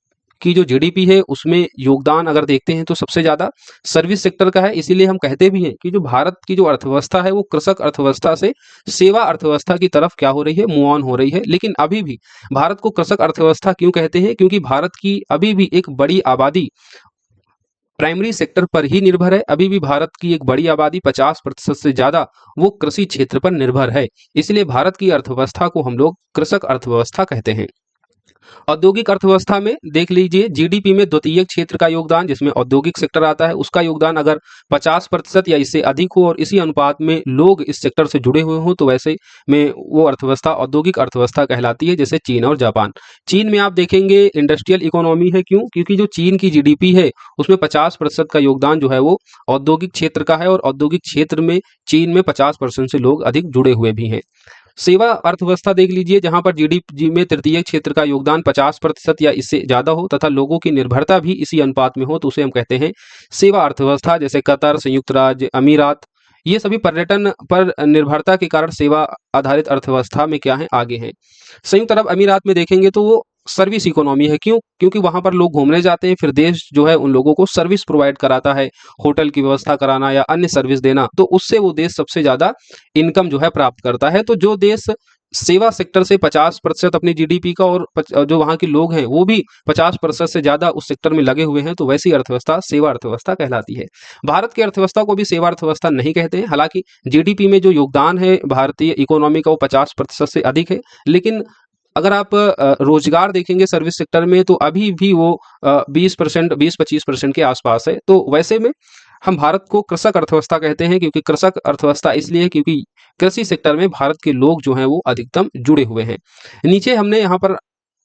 की जो जीडीपी है उसमें योगदान अगर देखते हैं तो सबसे ज्यादा सर्विस सेक्टर का है। इसीलिए हम कहते भी हैं कि जो भारत की जो अर्थव्यवस्था है वो कृषक अर्थव्यवस्था से सेवा अर्थव्यवस्था की तरफ क्या हो रही है, मूव ऑन हो रही है। लेकिन अभी भी भारत को कृषक अर्थव्यवस्था क्यों कहते हैं? क्योंकि भारत की अभी भी एक बड़ी आबादी प्राइमरी सेक्टर पर ही निर्भर है। अभी भी भारत की एक बड़ी आबादी 50% से ज्यादा वो कृषि क्षेत्र पर निर्भर है। इसलिए भारत की अर्थव्यवस्था को हम लोग कृषक अर्थव्यवस्था कहते हैं। औद्योगिक अर्थव्यवस्था में देख लीजिए जीडीपी में द्वितीयक क्षेत्र का योगदान, जिसमें औद्योगिक सेक्टर आता है, उसका योगदान अगर 50% या इससे अधिक हो और इसी अनुपात में लोग इस सेक्टर से जुड़े हुए हों, तो वैसे में वो अर्थव्यवस्था औद्योगिक अर्थव्यवस्था कहलाती है, जैसे चीन और जापान। चीन में आप देखेंगे इंडस्ट्रियल इकोनॉमी है। क्यों? क्योंकि जो चीन की जीडीपी है उसमें 50% का योगदान जो है वो औद्योगिक क्षेत्र का है और औद्योगिक क्षेत्र में चीन में 50% से लोग अधिक जुड़े हुए भी हैं। सेवा अर्थव्यवस्था देख लीजिए, जहां पर जीडीपी में तृतीय क्षेत्र का योगदान 50% या इससे ज्यादा हो तथा लोगों की निर्भरता भी इसी अनुपात में हो, तो उसे हम कहते हैं सेवा अर्थव्यवस्था। जैसे कतर, संयुक्त राज्य अमीरात, ये सभी पर्यटन पर निर्भरता के कारण सेवा आधारित अर्थव्यवस्था में क्या है, आगे हैं। संयुक्त अरब अमीरात में देखेंगे तो वो सर्विस इकोनॉमी है। क्यों? क्योंकि वहां पर लोग घूमने जाते हैं, फिर देश जो है उन लोगों को सर्विस प्रोवाइड कराता है, होटल की व्यवस्था कराना या अन्य सर्विस देना, तो उससे वो देश सबसे ज्यादा इनकम जो है प्राप्त करता है। तो जो देश सेवा सेक्टर से 50% अपनी जीडीपी का और जो वहां के लोग हैं वो भी 50% से ज्यादा उस सेक्टर में लगे हुए हैं, तो वैसी अर्थव्यवस्था सेवा अर्थव्यवस्था कहलाती है। भारत की अर्थव्यवस्था को भी सेवा अर्थव्यवस्था नहीं कहते हैं। हालांकि जीडीपी में जो योगदान है भारतीय इकोनॉमी का वो 50% से अधिक है, लेकिन अगर आप रोजगार देखेंगे सर्विस सेक्टर में तो अभी भी वो 20%, 20-25% के आसपास है। तो वैसे में हम भारत को कृषक अर्थव्यवस्था कहते हैं, क्योंकि कृषक अर्थव्यवस्था इसलिए है क्योंकि कृषि सेक्टर में भारत के लोग जो हैं वो अधिकतम जुड़े हुए हैं। नीचे हमने यहाँ पर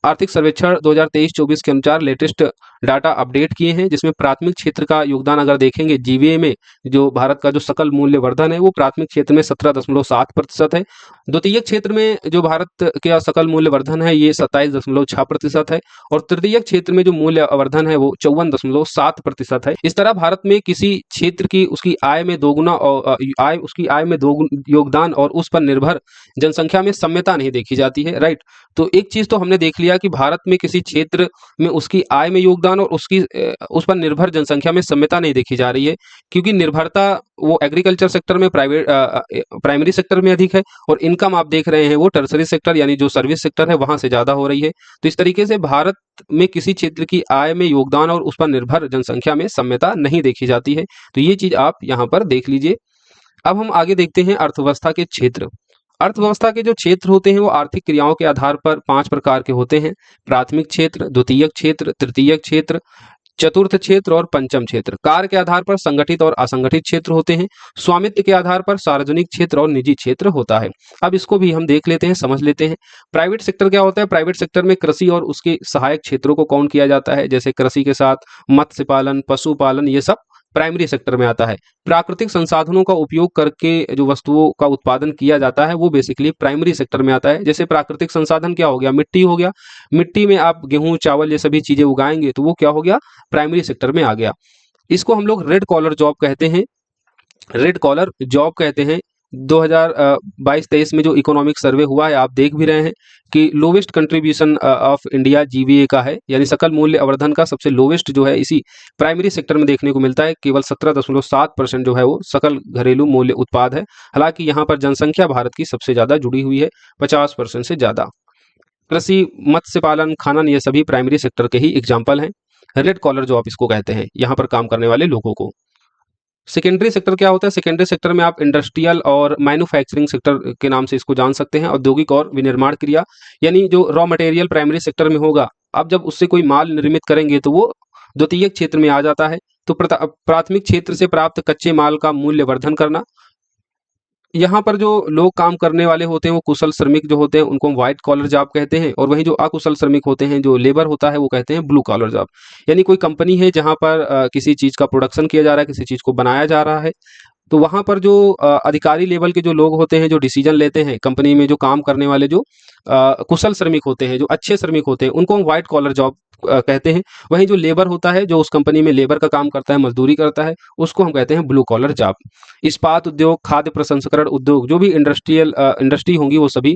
आर्थिक सर्वेक्षण 2023-24 के अनुसार लेटेस्ट डाटा अपडेट किए हैं, जिसमें प्राथमिक क्षेत्र का योगदान अगर देखेंगे जीवीए में, जो भारत का जो सकल मूल्य वर्धन है वो प्राथमिक क्षेत्र में 17.7% है। द्वितीयक क्षेत्र में जो भारत का सकल मूल्य वर्धन है ये 27.6% है, और तृतीयक क्षेत्र में जो मूल्य वर्धन है वो 54.7% है। इस तरह भारत में किसी क्षेत्र की उसकी आय में दोगुना और उसकी आय में दोगुना योगदान और उस पर निर्भर जनसंख्या में साम्यता नहीं देखी जाती है, राइट। तो एक चीज तो हमने देख लिया कि भारत में किसी क्षेत्र में उसकी आय में योगदान और उसकी उस पर निर्भर जनसंख्या में साम्यता नहीं देखी जा रही है, क्योंकि निर्भरता वो एग्रीकल्चर सेक्टर में प्राइमरी सेक्टर में अधिक है, और इनकम आप देख रहे हैं वो टर्सरी सेक्टर यानी जो सर्विस सेक्टर है वहां से ज्यादा हो रही है। तो इस तरीके से भारत में किसी क्षेत्र की आय में योगदान और उस पर निर्भर जनसंख्या में साम्यता नहीं देखी जाती है। तो ये चीज आप यहाँ पर देख लीजिए। अब हम आगे देखते हैं अर्थव्यवस्था के क्षेत्र। अर्थव्यवस्था के जो क्षेत्र होते हैं वो आर्थिक क्रियाओं के आधार पर 5 प्रकार के होते हैं: प्राथमिक क्षेत्र, द्वितीयक क्षेत्र, तृतीयक क्षेत्र, चतुर्थ क्षेत्र और पंचम क्षेत्र। कार्य के आधार पर संगठित और असंगठित क्षेत्र होते हैं। स्वामित्व के आधार पर सार्वजनिक क्षेत्र और निजी क्षेत्र होता है। अब इसको भी हम देख लेते हैं, समझ लेते हैं। प्राइवेट सेक्टर क्या होता है? प्राइवेट सेक्टर में कृषि और उसके सहायक क्षेत्रों को काउंट किया जाता है, जैसे कृषि के साथ मत्स्य पालन, पशुपालन, ये सब प्राइमरी सेक्टर में आता है। प्राकृतिक संसाधनों का उपयोग करके जो वस्तुओं का उत्पादन किया जाता है वो बेसिकली प्राइमरी सेक्टर में आता है। जैसे प्राकृतिक संसाधन क्या हो गया? मिट्टी हो गया। मिट्टी में आप गेहूं, चावल ये सभी चीजें उगाएंगे तो वो क्या हो गया? प्राइमरी सेक्टर में आ गया। इसको हम लोग रेड कॉलर जॉब कहते हैं। रेड कॉलर जॉब कहते हैं। 2022-23 में जो इकोनॉमिक सर्वे हुआ है आप देख भी रहे हैं कि lowest contribution of India GVA का है, यानी सकल मूल्य अवर्धन का सबसे लोवेस्ट जो है इसी प्राइमरी सेक्टर में देखने को मिलता है। केवल 17.7% जो है वो सकल घरेलू मूल्य उत्पाद है। हालांकि यहाँ पर जनसंख्या भारत की सबसे ज्यादा जुड़ी हुई है, 50% से ज्यादा। कृषि, मत्स्य पालन, खनन ये सभी प्राइमरी सेक्टर के ही एग्जाम्पल हैं। रेड कॉलर जॉब इसको कहते हैं, यहाँ पर काम करने वाले लोगों को। सेकेंडरी सेक्टर क्या होता है? सेकेंडरी सेक्टर में आप इंडस्ट्रियल और मैन्युफैक्चरिंग सेक्टर के नाम से इसको जान सकते हैं। औद्योगिक और विनिर्माण क्रिया, यानी जो रॉ मटेरियल प्राइमरी सेक्टर में होगा, आप जब उससे कोई माल निर्मित करेंगे तो वो द्वितीयक क्षेत्र में आ जाता है। तो प्राथमिक क्षेत्र से प्राप्त कच्चे माल का मूल्य वर्धन करना, यहाँ पर जो लोग काम करने वाले होते हैं वो कुशल श्रमिक जो होते हैं उनको हम व्हाइट कॉलर जॉब कहते हैं, और वहीं जो अकुशल श्रमिक होते हैं, जो लेबर होता है, वो कहते हैं ब्लू कॉलर जॉब। यानी कोई कंपनी है जहाँ पर किसी चीज का प्रोडक्शन किया जा रहा है, किसी चीज को बनाया जा रहा है, तो वहां पर जो अधिकारी लेवल के जो लोग होते हैं, जो डिसीजन लेते हैं कंपनी में, जो काम करने वाले जो कुशल श्रमिक होते हैं, जो अच्छे श्रमिक होते हैं, उनको हम व्हाइट कॉलर जॉब कहते हैं। वहीं जो लेबर होता है, जो उस कंपनी में लेबर का काम करता है, मजदूरी करता है, उसको हम कहते हैं ब्लू कॉलर जॉब। इस्पात उद्योग, खाद्य प्रसंस्करण उद्योग, जो भी इंडस्ट्री होंगी वो सभी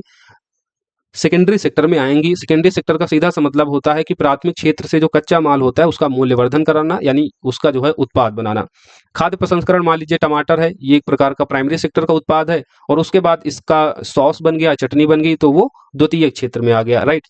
सेकेंडरी सेक्टर में आएंगी। सेकेंडरी सेक्टर का सीधा सा मतलब होता है कि प्राथमिक क्षेत्र से जो कच्चा माल होता है उसका मूल्यवर्धन कराना, यानी उसका जो है उत्पाद बनाना। खाद्य प्रसंस्करण, मान लीजिए टमाटर है, ये एक प्रकार का प्राइमरी सेक्टर का उत्पाद है, और उसके बाद इसका सॉस बन गया, चटनी बन गई, तो वो द्वितीयक क्षेत्र में आ गया, राइट।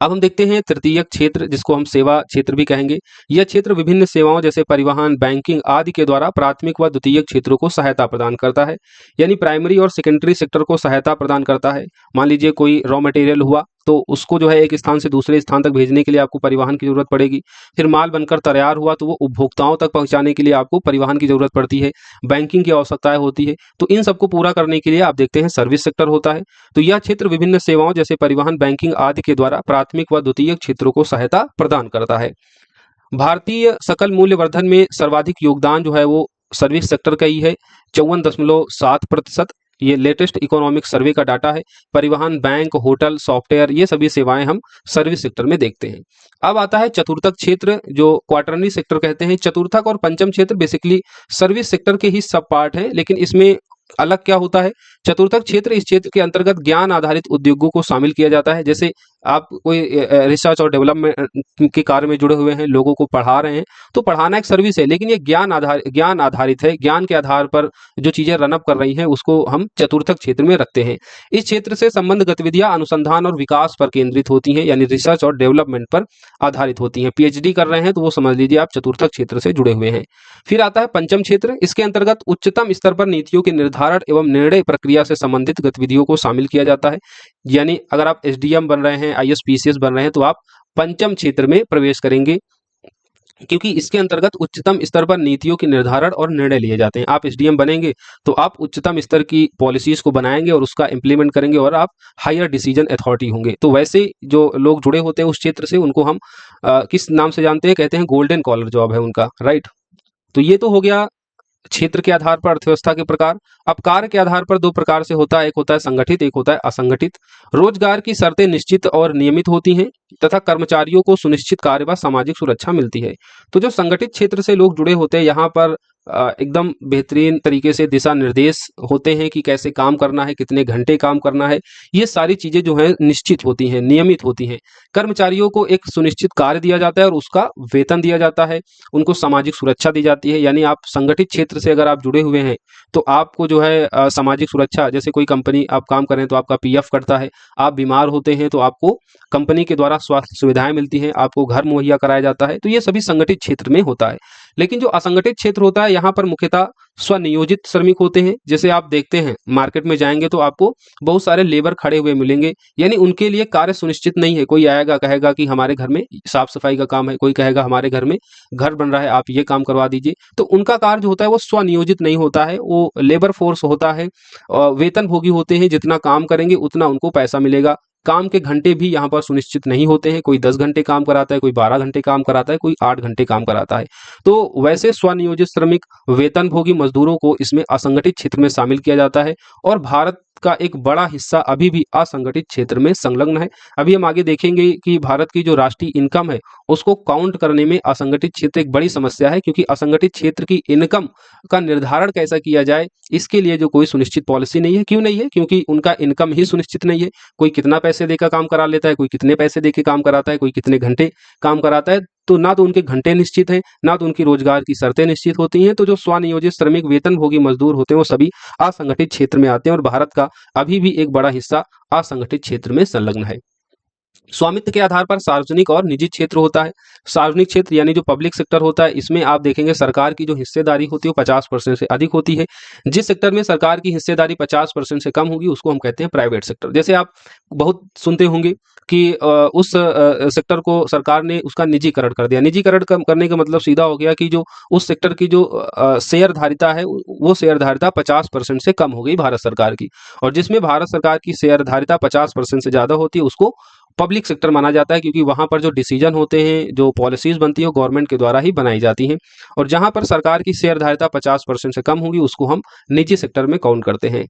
अब हम देखते हैं तृतीयक क्षेत्र, जिसको हम सेवा क्षेत्र भी कहेंगे। यह क्षेत्र विभिन्न सेवाओं जैसे परिवहन, बैंकिंग आदि के द्वारा प्राथमिक व द्वितीयक क्षेत्रों को सहायता प्रदान करता है, यानी प्राइमरी और सेकेंडरी सेक्टर को सहायता प्रदान करता है। मान लीजिए कोई रॉ मटेरियल हुआ तो उसको जो है एक स्थान से दूसरे स्थान तक भेजने के लिए आपको परिवहन की जरूरत पड़ेगी। फिर माल बनकर तैयार हुआ तो वो उपभोक्ताओं तक पहुंचाने के लिए आपको परिवहन की जरूरत पड़ती है, बैंकिंग की आवश्यकताएं होती है। तो इन सबको पूरा करने के लिए आप देखते हैं सर्विस सेक्टर होता है। तो यह क्षेत्र विभिन्न सेवाओं जैसे परिवहन, बैंकिंग आदि के द्वारा प्राथमिक व द्वितीयक क्षेत्रों को सहायता प्रदान करता है। भारतीय सकल मूल्य वर्धन में सर्वाधिक योगदान जो है वो सर्विस सेक्टर का ही है, 54.7%। ये लेटेस्ट इकोनॉमिक सर्वे का डाटा है। परिवहन, बैंक, होटल, सॉफ्टवेयर, ये सभी सेवाएं हम सर्विस सेक्टर में देखते हैं। अब आता है चतुर्थक क्षेत्र, जो क्वार्टरली सेक्टर कहते हैं। चतुर्थक और पंचम क्षेत्र बेसिकली सर्विस सेक्टर के ही सब पार्ट हैं, लेकिन इसमें अलग क्या होता है? चतुर्थक क्षेत्र, इस क्षेत्र के अंतर्गत ज्ञान आधारित उद्योगों को शामिल किया जाता है। जैसे आप कोई रिसर्च और डेवलपमेंट के कार्य में जुड़े हुए हैं, लोगों को पढ़ा रहे हैं, तो पढ़ाना एक सर्विस है, लेकिन ये ज्ञान आधारित है। ज्ञान के आधार पर जो चीजें रनअप कर रही हैं उसको हम चतुर्थक क्षेत्र में रखते हैं। इस क्षेत्र से संबंध गतिविधियां अनुसंधान और विकास पर केंद्रित होती हैं, यानी रिसर्च और डेवलपमेंट पर आधारित होती हैं। पीएचडी कर रहे हैं तो वो समझ लीजिए आप चतुर्थक क्षेत्र से जुड़े हुए हैं। फिर आता है पंचम क्षेत्र। इसके अंतर्गत उच्चतम स्तर पर नीतियों के निर्धारण एवं निर्णय प्रक्रिया से संबंधित गतिविधियों को शामिल किया जाता है। यानी अगर आप एसडीएम बन रहे हैं, आईएएस पीसीएस बन रहे हैं, तो आप पंचम क्षेत्र में प्रवेश करेंगे। क्योंकि इसके अंतर्गत उच्चतम स्तर पर नीतियों के निर्धारण और निर्णय लिए जाते हैं। आप एसडीएम बनेंगे तो आप उच्चतम स्तर की पॉलिसीज को बनाएंगे और उसका इंप्लीमेंट करेंगे और आप हायर डिसीजन अथॉरिटी होंगे। तो वैसे जो लोग जुड़े होते हैं उस क्षेत्र से उनको हम किस नाम से जानते हैं? कहते हैं गोल्डन कॉलर जॉब है उनका, राइट। तो ये तो हो गया क्षेत्र के आधार पर अर्थव्यवस्था के प्रकार। अब कार्य के आधार पर दो प्रकार से होता है, एक होता है संगठित, एक होता है असंगठित। रोजगार की शर्तें निश्चित और नियमित होती हैं तथा कर्मचारियों को सुनिश्चित कार्य व सामाजिक सुरक्षा मिलती है। तो जो संगठित क्षेत्र से लोग जुड़े होते हैं यहाँ पर एकदम बेहतरीन तरीके से दिशा निर्देश होते हैं कि कैसे काम करना है, कितने घंटे काम करना है। ये सारी चीजें जो है निश्चित होती हैं, नियमित होती हैं। कर्मचारियों को एक सुनिश्चित कार्य दिया जाता है और उसका वेतन दिया जाता है। उनको सामाजिक सुरक्षा दी जाती है। यानी आप संगठित क्षेत्र से अगर आप जुड़े हुए हैं तो आपको जो है सामाजिक सुरक्षा, जैसे कोई कंपनी आप काम कर रहे हैं तो आपका पीएफ कटता है। आप बीमार होते हैं तो आपको कंपनी के द्वारा स्वास्थ्य सुविधाएं मिलती हैं, आपको घर मुहैया कराया जाता है। तो ये सभी संगठित क्षेत्र में होता है। लेकिन जो असंगठित क्षेत्र होता है यहाँ पर मुख्यतः स्वनियोजित श्रमिक होते हैं। जैसे आप देखते हैं मार्केट में जाएंगे तो आपको बहुत सारे लेबर खड़े हुए मिलेंगे, यानी उनके लिए कार्य सुनिश्चित नहीं है। कोई आएगा कहेगा कि हमारे घर में साफ सफाई का काम है, कोई कहेगा हमारे घर में घर बन रहा है आप ये काम करवा दीजिए। तो उनका कार्य जो होता है वो स्वनियोजित नहीं होता है, वो लेबर फोर्स होता है। वेतन भोगी होते हैं, जितना काम करेंगे उतना उनको पैसा मिलेगा। काम के घंटे भी यहाँ पर सुनिश्चित नहीं होते हैं। कोई 10 घंटे काम कराता है, कोई 12 घंटे काम कराता है, कोई 8 घंटे काम कराता है। तो वैसे स्वनियोजित श्रमिक वेतनभोगी मजदूरों को इसमें असंगठित क्षेत्र में शामिल किया जाता है। और भारत का एक बड़ा हिस्सा अभी भी असंगठित क्षेत्र में संलग्न है। अभी हम आगे देखेंगे कि भारत की जो राष्ट्रीय इनकम है उसको काउंट करने में असंगठित क्षेत्र एक बड़ी समस्या है, क्योंकि असंगठित क्षेत्र की इनकम का निर्धारण कैसा किया जाए इसके लिए जो कोई सुनिश्चित पॉलिसी नहीं है। क्यों नहीं है? क्योंकि उनका इनकम ही सुनिश्चित नहीं है। कोई कितना पैसे देकर काम करा लेता है, कोई कितने पैसे देके काम कराता है, कोई कितने घंटे काम कराता है। तो ना तो उनके घंटे निश्चित हैं, ना तो उनकी रोजगार की शर्तें निश्चित होती हैं। तो जो स्वनियोजित श्रमिक वेतनभोगी मजदूर होते हैं वो सभी असंगठित क्षेत्र में आते हैं और भारत का अभी भी एक बड़ा हिस्सा असंगठित क्षेत्र में संलग्न है। स्वामित्व के आधार पर सार्वजनिक और निजी क्षेत्र होता है। सार्वजनिक क्षेत्र यानी जो पब्लिक सेक्टर होता है, इसमें आप देखेंगे सरकार की जो हिस्सेदारी होती है वो 50% से अधिक होती है। जिस सेक्टर में सरकार की हिस्सेदारी 50% से कम होगी उसको हम कहते हैं प्राइवेट सेक्टर। जैसे आप बहुत सुनते होंगे कि उस सेक्टर को सरकार ने उसका निजीकरण कर दिया। निजीकरण करने का मतलब सीधा हो गया कि जो उस सेक्टर की जो शेयर धारिता है वो शेयर धारिता 50% से कम हो गई भारत सरकार की। और जिसमें भारत सरकार की शेयर धारिता 50% से ज्यादा होती है उसको पब्लिक सेक्टर माना जाता है, क्योंकि वहां पर जो डिसीजन होते हैं, जो पॉलिसीज बनती है वो गवर्नमेंट के द्वारा ही बनाई जाती हैं। और जहां पर सरकार की शेयर धारिता 50% से कम होगी उसको हम निजी सेक्टर में काउंट करते हैं।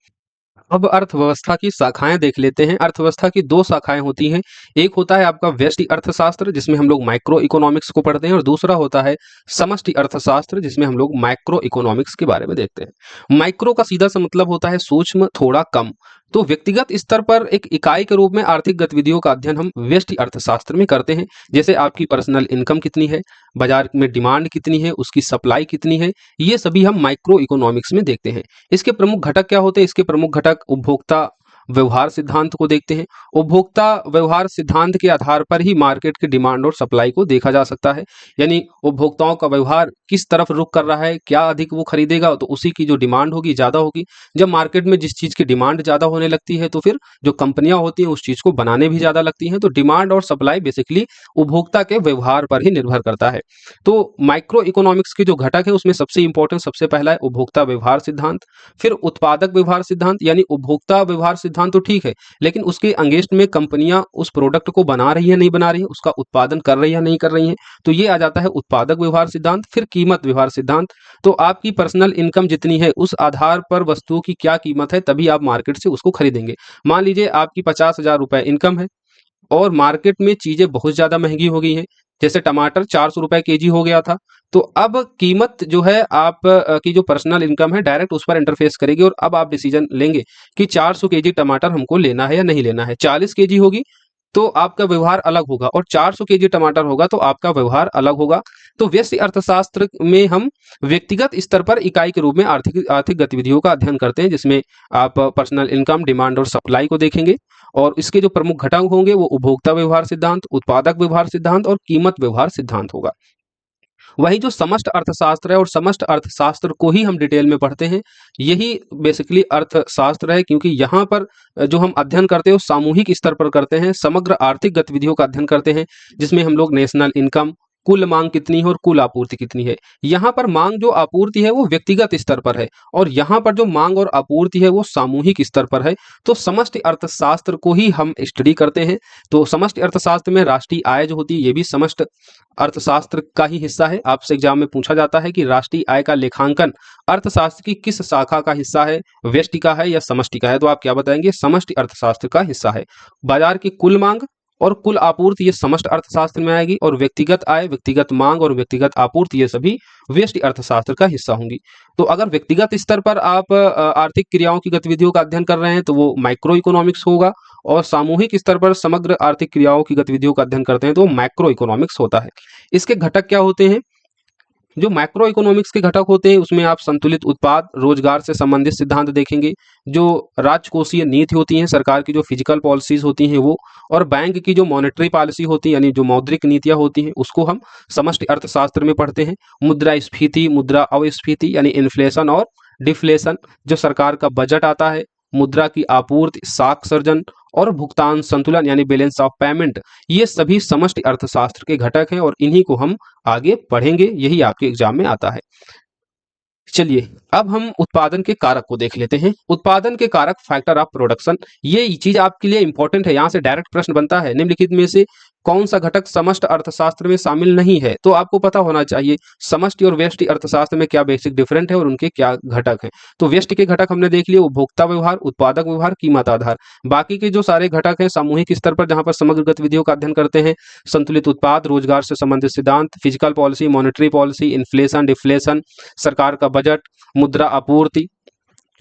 अब अर्थव्यवस्था की शाखाएं देख लेते हैं। अर्थव्यवस्था की दो शाखाएं होती हैं। एक होता है आपका व्यष्टि अर्थशास्त्र जिसमें हम लोग माइक्रो इकोनॉमिक्स को पढ़ते हैं, और दूसरा होता है समष्टि अर्थशास्त्र जिसमें हम लोग माइक्रो इकोनॉमिक्स के बारे में देखते हैं। माइक्रो का सीधा सा मतलब होता है सूक्ष्म, थोड़ा कम। तो व्यक्तिगत स्तर पर एक इकाई के रूप में आर्थिक गतिविधियों का अध्ययन हम व्यष्टि अर्थशास्त्र में करते हैं। जैसे आपकी पर्सनल इनकम कितनी है, बाजार में डिमांड कितनी है, उसकी सप्लाई कितनी है, ये सभी हम माइक्रो इकोनॉमिक्स में देखते हैं। इसके प्रमुख घटक क्या होते हैं? इसके प्रमुख घटक उपभोक्ता व्यवहार सिद्धांत को देखते हैं। उपभोक्ता व्यवहार सिद्धांत के आधार पर ही मार्केट की डिमांड और सप्लाई को देखा जा सकता है। यानी उपभोक्ताओं का व्यवहार किस तरफ रुख कर रहा है, क्या अधिक वो खरीदेगा तो उसी की जो डिमांड होगी ज्यादा होगी। जब मार्केट में जिस चीज की डिमांड ज्यादा होने लगती है तो फिर जो कंपनियां होती हैं उस चीज को बनाने भी ज्यादा लगती हैं। तो डिमांड और सप्लाई बेसिकली उपभोक्ता के व्यवहार पर ही निर्भर करता है। तो माइक्रो इकोनॉमिक्स के जो घटक है उसमें सबसे इंपॉर्टेंट, सबसे पहला है उपभोक्ता व्यवहार सिद्धांत। फिर उत्पादक व्यवहार सिद्धांत, यानी उपभोक्ता व्यवहार सिद्धांत तो ठीक है, लेकिन उसके अंगेंस्ट में कंपनियां उस प्रोडक्ट को बना रही है नहीं बना रही है, उसका उत्पादन कर रही है नहीं कर रही है, तो ये आ जाता है उत्पादक व्यवहार सिद्धांत। फिर कीमत व्यवहार सिद्धांत, तो आपकी पर्सनल इनकम जितनी है उस आधार पर वस्तुओं की क्या कीमत है तभी आप मार्केट से उसको खरीदेंगे। मान लीजिए आपकी 50,000 रुपए इनकम है और मार्केट में चीजें बहुत ज्यादा महंगी हो गई हैं। जैसे टमाटर 400 रुपए केजी हो गया था, तो अब कीमत जो है आप की जो पर्सनल इनकम है डायरेक्ट उस पर इंटरफेस करेगी और अब आप डिसीजन लेंगे कि 400 केजी टमाटर हमको लेना है या नहीं लेना है। 40 केजी होगी तो आपका व्यवहार अलग होगा और 400 केजी टमाटर होगा तो आपका व्यवहार अलग होगा। तो व्यष्टि अर्थशास्त्र में हम व्यक्तिगत स्तर पर इकाई के रूप में आर्थिक आर्थिक गतिविधियों का अध्ययन करते हैं, जिसमें आप पर्सनल इनकम, डिमांड और सप्लाई को देखेंगे। और इसके जो प्रमुख घटक होंगे वो उपभोक्ता व्यवहार सिद्धांत, उत्पादक व्यवहार सिद्धांत और कीमत व्यवहार सिद्धांत होगा। वही जो समष्टि अर्थशास्त्र है, और समष्टि अर्थशास्त्र को ही हम डिटेल में पढ़ते हैं, यही बेसिकली अर्थशास्त्र है, क्योंकि यहाँ पर जो हम अध्ययन करते हैं वो सामूहिक स्तर पर करते हैं, समग्र आर्थिक गतिविधियों का अध्ययन करते हैं, जिसमें हम लोग नेशनल इनकम, कुल मांग कितनी है और कुल आपूर्ति कितनी है। यहाँ पर मांग जो आपूर्ति है वो व्यक्तिगत स्तर पर है और यहाँ पर जो मांग और आपूर्ति है वो सामूहिक स्तर पर है। तो समष्टि अर्थशास्त्र को ही हम स्टडी करते हैं। तो समष्टि अर्थशास्त्र में राष्ट्रीय आय जो होती है ये भी समष्टि अर्थशास्त्र का ही हिस्सा है। आपसे एग्जाम में पूछा जाता है कि राष्ट्रीय आय का लेखांकन अर्थशास्त्र की किस शाखा का हिस्सा है, व्यष्टि का है या समष्टि का है, तो आप क्या बताएंगे, समष्टि अर्थशास्त्र का हिस्सा है। बाजार की कुल मांग और कुल आपूर्ति ये समष्टि अर्थशास्त्र में आएगी और व्यक्तिगत आय, व्यक्तिगत मांग और व्यक्तिगत आपूर्ति ये सभी व्यष्टि अर्थशास्त्र का हिस्सा होंगी। तो अगर व्यक्तिगत स्तर पर आप आर्थिक क्रियाओं की गतिविधियों का अध्ययन कर रहे हैं तो वो माइक्रो इकोनॉमिक्स होगा और सामूहिक स्तर पर समग्र आर्थिक क्रियाओं की गतिविधियों का अध्ययन करते हैं तो मैक्रो इकोनॉमिक्स होता है। इसके घटक क्या होते हैं, जो मैक्रो इकोनॉमिक्स के घटक होते हैं उसमें आप संतुलित उत्पाद, रोजगार से संबंधित सिद्धांत देखेंगे, जो राजकोषीय नीति होती है, सरकार की जो फिजिकल पॉलिसीज होती हैं वो, और बैंक की जो मॉनेटरी पॉलिसी होती है यानी जो मौद्रिक नीतियां होती हैं उसको हम समष्टि अर्थशास्त्र में पढ़ते हैं। मुद्रास्फीति, मुद्रा अवस्फीति यानी इन्फ्लेशन और डिफ्लेशन, जो सरकार का बजट आता है, मुद्रा की आपूर्ति, साख सर्जन और भुगतान संतुलन यानी बैलेंस ऑफ पेमेंट, ये सभी समष्टि अर्थशास्त्र के घटक हैं और इन्हीं को हम आगे पढ़ेंगे, यही आपके एग्जाम में आता है। चलिए अब हम उत्पादन के कारक को देख लेते हैं। उत्पादन के कारक, फैक्टर ऑफ प्रोडक्शन, ये चीज आपके लिए इंपॉर्टेंट है, यहां से डायरेक्ट प्रश्न बनता है, निम्नलिखित में से कौन सा घटक समष्टि अर्थशास्त्र में शामिल नहीं है। तो आपको पता होना चाहिए समष्टि और व्यष्टि अर्थशास्त्र में क्या बेसिक डिफरेंट है और उनके क्या घटक हैं। तो व्यष्टि के घटक हमने देख लिए, उपभोक्ता व्यवहार, उत्पादक व्यवहार, कीमत आधार। बाकी के जो सारे घटक हैं सामूहिक स्तर पर जहां पर समग्र गतिविधियों का अध्ययन करते हैं, संतुलित उत्पाद, रोजगार से संबंधित सिद्धांत, physical policy, monetary policy, inflation, deflation, सरकार का बजट, मुद्रा आपूर्ति,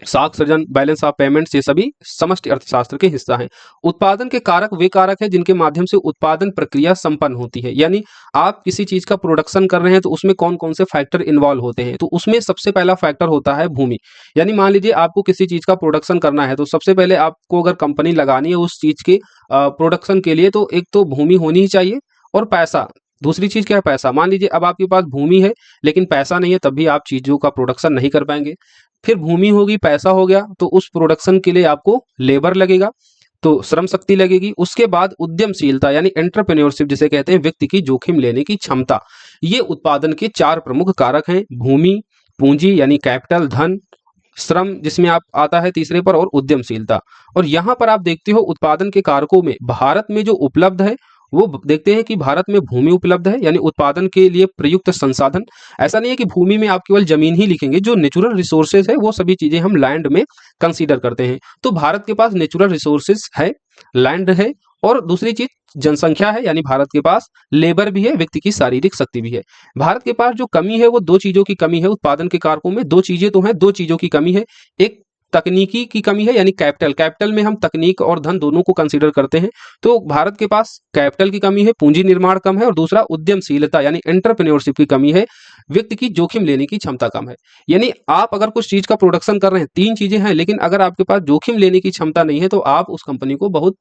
साख सृजन, बैलेंस ऑफ पेमेंट्स, ये सभी समष्टि अर्थशास्त्र के हिस्सा हैं। उत्पादन के कारक वे कारक हैं जिनके माध्यम से उत्पादन प्रक्रिया संपन्न होती है, यानी आप किसी चीज का प्रोडक्शन कर रहे हैं तो उसमें कौन कौन से फैक्टर इन्वॉल्व होते हैं। तो उसमें सबसे पहला फैक्टर होता है भूमि, यानी मान लीजिए आपको किसी चीज का प्रोडक्शन करना है तो सबसे पहले आपको अगर कंपनी लगानी है उस चीज के प्रोडक्शन के लिए तो एक तो भूमि होनी ही चाहिए और पैसा। दूसरी चीज क्या है, पैसा। मान लीजिए अब आपके पास भूमि है लेकिन पैसा नहीं है, तब भी आप चीजों का प्रोडक्शन नहीं कर पाएंगे। फिर भूमि होगी, पैसा हो गया, तो उस प्रोडक्शन के लिए आपको लेबर लगेगा, तो श्रम शक्ति लगेगी। उसके बाद उद्यमशीलता यानी एंटरप्रेन्योरशिप जिसे कहते हैं, व्यक्ति की जोखिम लेने की क्षमता। ये उत्पादन के चार प्रमुख कारक हैं, भूमि, पूंजी यानी कैपिटल, धन, श्रम जिसमें आप आता है तीसरे पर, और उद्यमशीलता। और यहाँ पर आप देखते हो उत्पादन के कारकों में भारत में जो उपलब्ध है वो देखते हैं कि भारत में भूमि उपलब्ध है यानी उत्पादन के लिए प्रयुक्त संसाधन। ऐसा नहीं है कि भूमि में आप केवल जमीन ही लिखेंगे, जो नेचुरल रिसोर्सेज है वो सभी चीजें हम लैंड में कंसीडर करते हैं। तो भारत के पास नेचुरल रिसोर्सेज है, लैंड है, और दूसरी चीज जनसंख्या है, यानी भारत के पास लेबर भी है, व्यक्ति की शारीरिक शक्ति भी है। भारत के पास जो कमी है वो दो चीजों की कमी है उत्पादन के कारकों में। दो चीजें तो हैं, दो चीजों की कमी है। एक तकनीकी की कमी है यानी कैपिटल, कैपिटल में हम तकनीक और धन दोनों को कंसीडर करते हैं। तो भारत के पास कैपिटल की कमी है, पूंजी निर्माण कम है, और दूसरा उद्यमशीलता यानी एंटरप्रेन्योरशिप की कमी है, व्यक्ति की जोखिम लेने की क्षमता कम है। यानी आप अगर कुछ चीज का प्रोडक्शन कर रहे हैं, तीन चीजें हैं, लेकिन अगर आपके पास जोखिम लेने की क्षमता नहीं है तो आप उस कंपनी को बहुत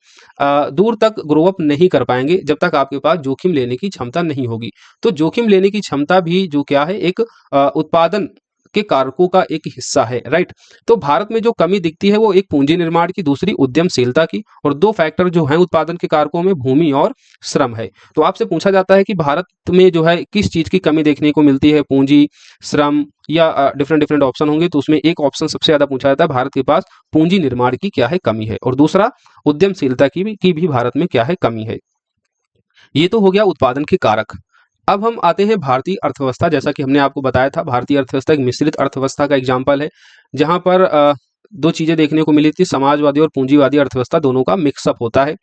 दूर तक ग्रो अप नहीं कर पाएंगे जब तक आपके पास जोखिम लेने की क्षमता नहीं होगी। तो जोखिम लेने की क्षमता भी जो क्या है, एक उत्पादन के कारकों का एक हिस्सा है, राइट। तो भारत में जो कमी दिखती है वो एक पूंजी निर्माण की, दूसरी उद्यमशीलता की, और दो फैक्टर जो हैं उत्पादन के कारकों में भूमि और श्रम है। तो आपसे पूछा जाता है कि भारत में जो है किस चीज की कमी देखने को मिलती है, पूंजी, श्रम या डिफरेंट डिफरेंट ऑप्शन होंगे। तो उसमें एक ऑप्शन सबसे ज्यादा पूछा जाता है, भारत के पास पूंजी निर्माण की क्या है कमी है, और दूसरा उद्यमशीलता की भी भारत में क्या है कमी है। ये तो हो गया उत्पादन के कारक। अब हम आते हैं भारतीय अर्थव्यवस्था। जैसा कि हमने आपको बताया था, भारतीय अर्थव्यवस्था एक मिश्रित अर्थव्यवस्था का एग्जाम्पल है, जहां पर दो चीजें देखने को मिली थी, समाजवादी और पूंजीवादी अर्थव्यवस्था दोनों का मिक्सअप होता है।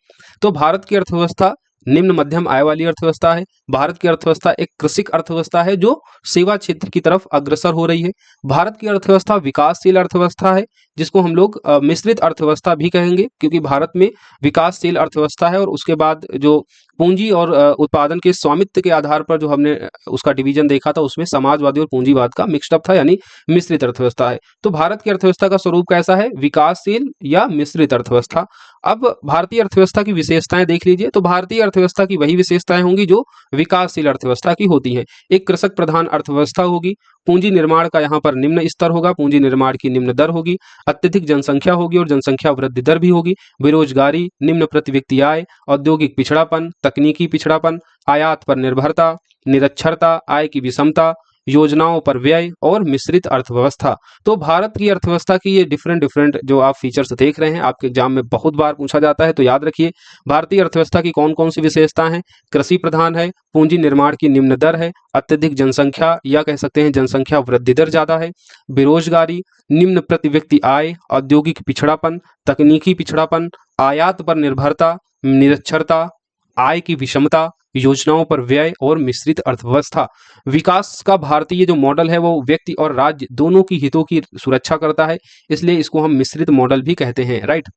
तो भारत की अर्थव्यवस्था निम्न मध्यम आय वाली अर्थव्यवस्था है। भारत की अर्थव्यवस्था एक कृषिक अर्थव्यवस्था है जो सेवा क्षेत्र की तरफ अग्रसर हो रही है। भारत की अर्थव्यवस्था विकासशील अर्थव्यवस्था है, जिसको हम लोग मिश्रित अर्थव्यवस्था भी कहेंगे, क्योंकि भारत में विकासशील अर्थव्यवस्था है और उसके बाद जो पूंजी और उत्पादन के स्वामित्व के आधार पर जो हमने उसका डिवीजन देखा था उसमें समाजवादी और पूंजीवाद का मिक्सअप था, यानी मिश्रित अर्थव्यवस्था है। तो भारत की अर्थव्यवस्था का स्वरूप कैसा है, विकासशील या मिश्रित अर्थव्यवस्था। अब भारतीय अर्थव्यवस्था की विशेषताएं देख लीजिए। तो भारतीय अर्थव्यवस्था की वही विशेषताएं होंगी जो विकासशील अर्थव्यवस्था की होती हैं। एक कृषक प्रधान अर्थव्यवस्था होगी, पूंजी निर्माण का यहाँ पर निम्न स्तर होगा, पूंजी निर्माण की निम्न दर होगी, अत्यधिक जनसंख्या होगी और जनसंख्या वृद्धि दर भी होगी, बेरोजगारी, निम्न प्रति व्यक्ति आय, औद्योगिक पिछड़ापन, तकनीकी पिछड़ापन, आयात पर निर्भरता, निरक्षरता, आय की विषमता, योजनाओं पर व्यय और मिश्रित अर्थव्यवस्था। तो भारत की अर्थव्यवस्था की ये डिफरेंट डिफरेंट जो आप फीचर्स देख रहे हैं, आपके एग्जाम में बहुत बार पूछा जाता है, तो याद रखिए भारतीय अर्थव्यवस्था की कौन कौन सी विशेषता हैं। कृषि प्रधान है, पूंजी निर्माण की निम्न दर है, अत्यधिक जनसंख्या या कह सकते हैं जनसंख्या वृद्धि दर ज्यादा है, बेरोजगारी, निम्न प्रति व्यक्ति आय, औद्योगिक पिछड़ापन, तकनीकी पिछड़ापन, आयात पर निर्भरता, निरक्षरता, आय की विषमता, योजनाओं पर व्यय और मिश्रित अर्थव्यवस्था। विकास का भारतीय जो मॉडल है वो व्यक्ति और राज्य दोनों की हितों की सुरक्षा करता है, इसलिए इसको हम मिश्रित मॉडल भी कहते हैं, राइट।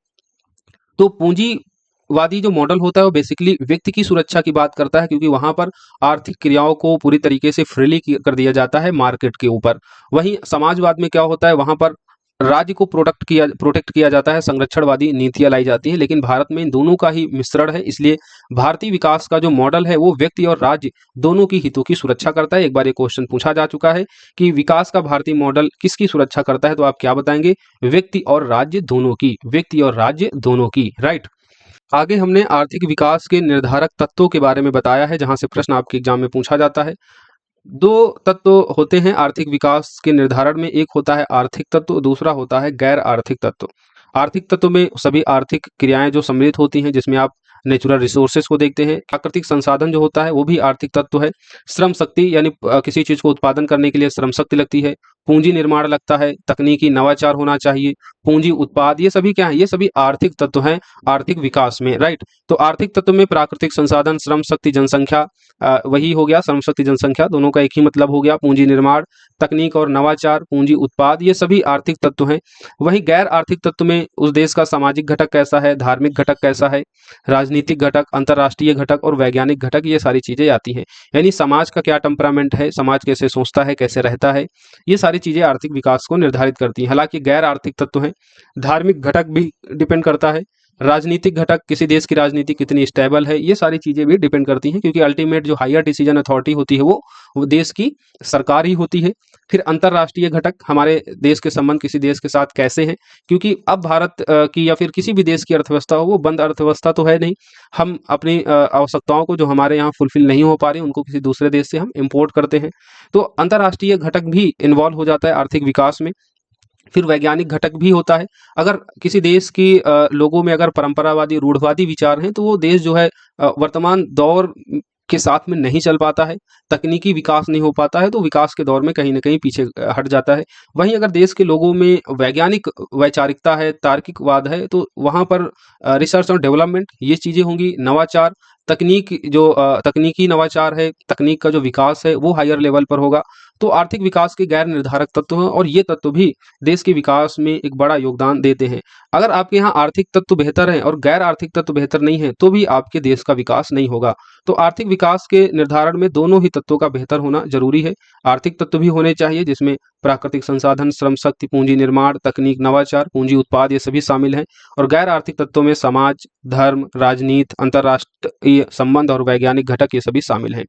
तो पूंजीवादी जो मॉडल होता है वो बेसिकली व्यक्ति की सुरक्षा की बात करता है, क्योंकि वहां पर आर्थिक क्रियाओं को पूरी तरीके से फ्रीली कर दिया जाता है मार्केट के ऊपर। वहीं समाजवाद में क्या होता है, वहां पर राज्य को प्रोटेक्ट किया जाता है, संरक्षणवादी नीतियां लाई जाती हैं, लेकिन भारत में इन दोनों का ही मिश्रण है। इसलिए भारतीय विकास का जो मॉडल है वो व्यक्ति और राज्य दोनों की हितों की सुरक्षा करता है। एक बार ये क्वेश्चन पूछा जा चुका है कि विकास का भारतीय मॉडल किसकी सुरक्षा करता है, तो आप क्या बताएंगे, व्यक्ति और राज्य दोनों की, व्यक्ति और राज्य दोनों की, राइट। आगे हमने आर्थिक विकास के निर्धारक तत्वों के बारे में बताया है, जहां से प्रश्न आपके एग्जाम में पूछा जाता है। दो तत्व होते हैं आर्थिक विकास के निर्धारण में, एक होता है आर्थिक तत्व, दूसरा होता है गैर आर्थिक तत्व। आर्थिक तत्व में सभी आर्थिक क्रियाएं जो सम्मिलित होती हैं, जिसमें आप नेचुरल रिसोर्सेज को देखते हैं, प्राकृतिक संसाधन जो होता है वो भी आर्थिक तत्व है, श्रम शक्ति यानी किसी चीज को उत्पादन करने के लिए श्रम शक्ति लगती है, पूंजी निर्माण लगता है, तकनीकी नवाचार होना चाहिए, पूंजी उत्पाद, ये सभी क्या है, ये सभी आर्थिक तत्व हैं आर्थिक विकास में, राइट। तो आर्थिक तत्व में प्राकृतिक संसाधन, श्रम शक्ति, जनसंख्या, वही हो गया, श्रम शक्ति जनसंख्या दोनों का एक ही मतलब हो गया, पूंजी निर्माण, तकनीक और नवाचार, पूंजी उत्पाद, ये सभी आर्थिक तत्व हैं। वहीं गैर आर्थिक तत्व में उस देश का सामाजिक घटक कैसा है, धार्मिक घटक कैसा है, राजनीतिक घटक, अंतर्राष्ट्रीय घटक और वैज्ञानिक घटक, ये सारी चीजें आती हैं। यानी समाज का क्या टेम्परामेंट है, समाज कैसे सोचता है, कैसे रहता है, ये सारी चीजें आर्थिक विकास को निर्धारित करती हैं। हालांकि गैर आर्थिक तत्व हैं, धार्मिक घटक भी डिपेंड करता है, राजनीतिक घटक, किसी देश की राजनीति कितनी स्टेबल है, ये सारी चीजें भी डिपेंड करती हैं, क्योंकि अल्टीमेट जो हायर डिसीजन अथॉरिटी होती है वो देश की सरकार ही होती है। फिर अंतर्राष्ट्रीय घटक, हमारे देश के संबंध किसी देश के साथ कैसे हैं, क्योंकि अब भारत की या फिर किसी भी देश की अर्थव्यवस्था हो वो बंद अर्थव्यवस्था तो है नहीं, हम अपनी आवश्यकताओं को जो हमारे यहाँ फुलफिल नहीं हो पा रही उनको किसी दूसरे देश से हम इम्पोर्ट करते हैं, तो अंतर्राष्ट्रीय घटक भी इन्वॉल्व हो जाता है आर्थिक विकास में। फिर वैज्ञानिक घटक भी होता है, अगर किसी देश की लोगों में अगर परंपरावादी रूढ़वादी विचार हैं तो वो देश जो है वर्तमान दौर के साथ में नहीं चल पाता है, तकनीकी विकास नहीं हो पाता है, तो विकास के दौर में कहीं ना कहीं पीछे हट जाता है। वहीं अगर देश के लोगों में वैज्ञानिक वैचारिकता है, तार्किकवाद है, तो वहाँ पर रिसर्च और डेवलपमेंट ये चीज़ें होंगी, नवाचार, तकनीकी नवाचार है, तकनीक का जो विकास है वो हायर लेवल पर होगा। तो आर्थिक विकास के गैर निर्धारक तत्व हैं और ये तत्व भी देश के विकास में एक बड़ा योगदान देते हैं। अगर आपके यहाँ आर्थिक तत्व बेहतर हैं और गैर आर्थिक तत्व बेहतर नहीं है तो भी आपके देश का विकास नहीं होगा। तो आर्थिक विकास के निर्धारण में दोनों ही तत्वों का बेहतर होना जरूरी है। आर्थिक तत्व भी होने चाहिए जिसमें प्राकृतिक संसाधन, श्रम शक्ति, पूंजी निर्माण, तकनीक, नवाचार, पूंजी उत्पाद, ये सभी शामिल हैं। और गैर आर्थिक तत्वों में समाज, धर्म, राजनीति, अंतर्राष्ट्रीय संबंध और वैज्ञानिक घटक ये सभी शामिल हैं।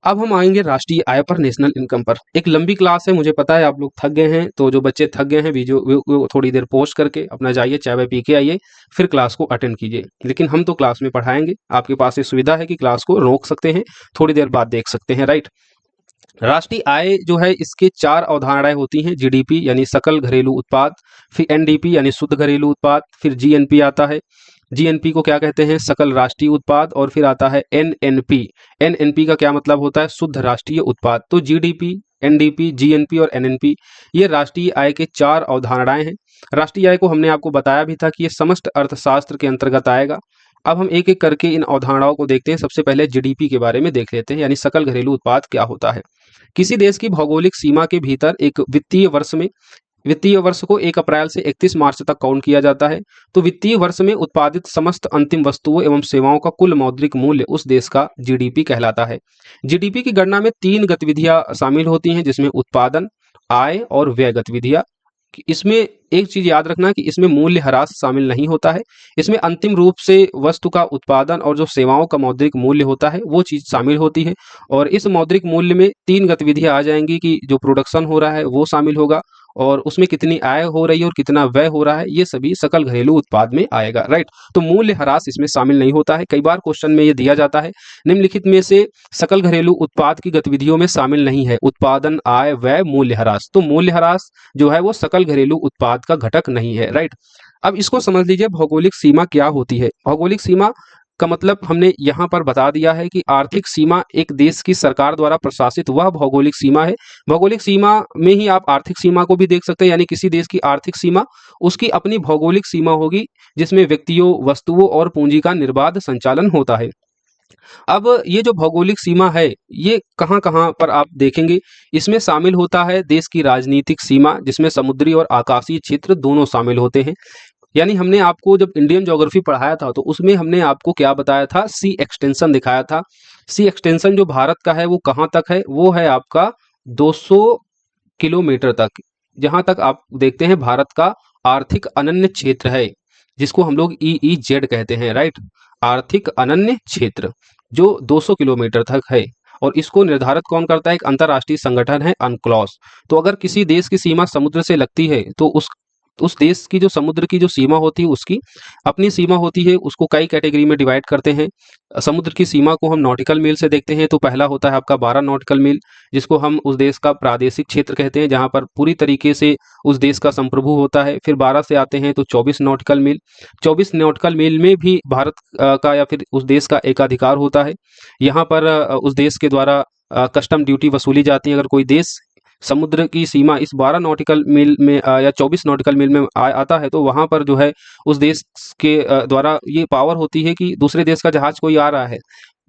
अब हम आएंगे राष्ट्रीय आय पर, नेशनल इनकम पर। एक लंबी क्लास है, मुझे पता है आप लोग थक गए हैं, तो जो बच्चे थक गए हैं वीडियो वो थोड़ी देर पॉज करके अपना जाइए, चाय वाय पी के आइए, फिर क्लास को अटेंड कीजिए। लेकिन हम तो क्लास में पढ़ाएंगे, आपके पास ये सुविधा है कि क्लास को रोक सकते हैं, थोड़ी देर बाद देख सकते हैं, राइट। राष्ट्रीय आय जो है इसके चार अवधारणाएं होती हैं, जीडीपी यानी सकल घरेलू उत्पाद, फिर एनडीपी यानी शुद्ध घरेलू उत्पाद, फिर जीएनपी आता है, जीएनपी को क्या कहते हैं, सकल राष्ट्रीय उत्पाद, और फिर आता है एनएनपी। एनएनपी का क्या मतलब होता है, शुद्ध राष्ट्रीय उत्पाद। तो जीडीपी, एनडीपी, जीएनपी और एनएनपी ये राष्ट्रीय आय के चार अवधारणाएं हैं। राष्ट्रीय आय को हमने आपको बताया भी था कि ये समस्त अर्थशास्त्र के अंतर्गत आएगा। अब हम एक एक करके इन अवधारणाओं को देखते हैं। सबसे पहले जीडीपी के बारे में देख लेते हैं, यानी सकल घरेलू उत्पाद क्या होता है। किसी देश की भौगोलिक सीमा के भीतर एक वित्तीय वर्ष को 1 अप्रैल से 31 मार्च तक काउंट किया जाता है। तो वित्तीय वर्ष में उत्पादित समस्त अंतिम वस्तुओं एवं सेवाओं का कुल मौद्रिक मूल्य उस देश का जीडीपी कहलाता है। जीडीपी की गणना में 3 गतिविधियां शामिल होती हैं, जिसमें उत्पादन, आय और व्यय गतिविधियां। कि इसमें एक चीज याद रखना कि इसमें मूल्य ह्रास शामिल नहीं होता है। इसमें अंतिम रूप से वस्तु का उत्पादन और जो सेवाओं का मौद्रिक मूल्य होता है वो चीज शामिल होती है। और इस मौद्रिक मूल्य में तीन गतिविधियां आ जाएंगी कि जो प्रोडक्शन हो रहा है वो शामिल होगा, और उसमें कितनी आय हो रही है और कितना व्यय हो रहा है, ये सभी सकल घरेलू उत्पाद में आएगा, राइट। तो मूल्य ह्रास इसमें शामिल नहीं होता है। कई बार क्वेश्चन में ये दिया जाता है, निम्नलिखित में से सकल घरेलू उत्पाद की गतिविधियों में शामिल नहीं है उत्पादन, आय, व्यय, मूल्य ह्रास। तो मूल्य ह्रास जो है वो सकल घरेलू उत्पाद का घटक नहीं है, राइट। अब इसको समझ लीजिए भौगोलिक सीमा क्या होती है। भौगोलिक सीमा का मतलब हमने यहाँ पर बता दिया है कि आर्थिक सीमा एक देश की सरकार द्वारा प्रशासित वह भौगोलिक सीमा है। भौगोलिक सीमा में ही आप आर्थिक सीमा को भी देख सकते हैं, यानी किसी देश की आर्थिक सीमा उसकी अपनी भौगोलिक सीमा होगी जिसमें व्यक्तियों, वस्तुओं और पूंजी का निर्बाध संचालन होता है। अब ये जो भौगोलिक सीमा है ये कहाँ कहाँ पर आप देखेंगे, इसमें शामिल होता है देश की राजनीतिक सीमा जिसमें समुद्री और आकाशीय क्षेत्र दोनों शामिल होते हैं। यानी हमने आपको जब इंडियन ज्योग्राफी पढ़ाया था तो उसमें हमने आपको क्या बताया था, सी एक्सटेंशन दिखाया था। सी एक्सटेंशन जो भारत का है वो कहाँ तक है, वो है आपका 200 किलोमीटर तक। जहां तक आप देखते हैं भारत का आर्थिक अनन्य क्षेत्र है जिसको हम लोग EEZ कहते हैं, राइट। आर्थिक अनन्य क्षेत्र जो 200 किलोमीटर तक है, और इसको निर्धारित कौन करता है, एक अंतरराष्ट्रीय संगठन है अनक्लॉस। तो अगर किसी देश की सीमा समुद्र से लगती है तो उस देश की जो समुद्र की जो सीमा होती है उसकी अपनी सीमा होती है, उसको कई कैटेगरी में डिवाइड करते हैं। समुद्र की सीमा को हम नॉटिकल मील से देखते हैं, तो पहला होता है आपका 12 नॉटिकल मील, जिसको हम उस देश का प्रादेशिक क्षेत्र कहते हैं जहां पर पूरी तरीके से उस देश का संप्रभु होता है। फिर 12 से आते हैं तो 24 नॉटिकल मील। 24 नॉटिकल मील में भी भारत का या फिर उस देश का एकाधिकार होता है। यहाँ पर उस देश के द्वारा कस्टम ड्यूटी वसूली जाती है। अगर कोई देश समुद्र की सीमा इस 12 नॉटिकल मील में या 24 नॉटिकल मील में आता है तो वहां पर जो है उस देश के द्वारा ये पावर होती है कि दूसरे देश का जहाज कोई आ रहा है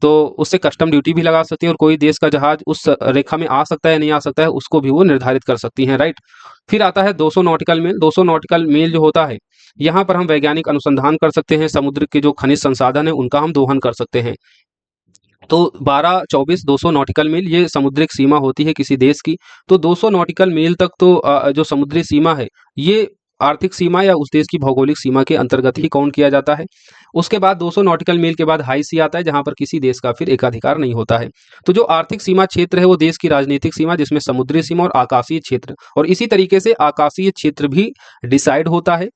तो उससे कस्टम ड्यूटी भी लगा सकती है, और कोई देश का जहाज उस रेखा में आ सकता है या नहीं आ सकता है उसको भी वो निर्धारित कर सकती हैं, राइट। फिर आता है 200 नॉटिकल मील। 200 नॉटिकल मील जो होता है यहाँ पर हम वैज्ञानिक अनुसंधान कर सकते हैं, समुद्र के जो खनिज संसाधन है उनका हम दोहन कर सकते हैं। तो 12, 24, 200 नॉटिकल मील ये समुद्रिक सीमा होती है किसी देश की। तो 200 नॉटिकल मील तक तो जो समुद्री सीमा है ये आर्थिक सीमा या उस देश की भौगोलिक सीमा के अंतर्गत ही काउंट किया जाता है। उसके बाद 200 नॉटिकल मील के बाद हाई सी आता है जहां पर किसी देश का फिर एकाधिकार नहीं होता है। तो जो आर्थिक सीमा क्षेत्र है वो देश की राजनीतिक सीमा जिसमें समुद्री सीमा और आकाशीय क्षेत्र, और इसी तरीके से आकाशीय क्षेत्र भी डिसाइड होता है।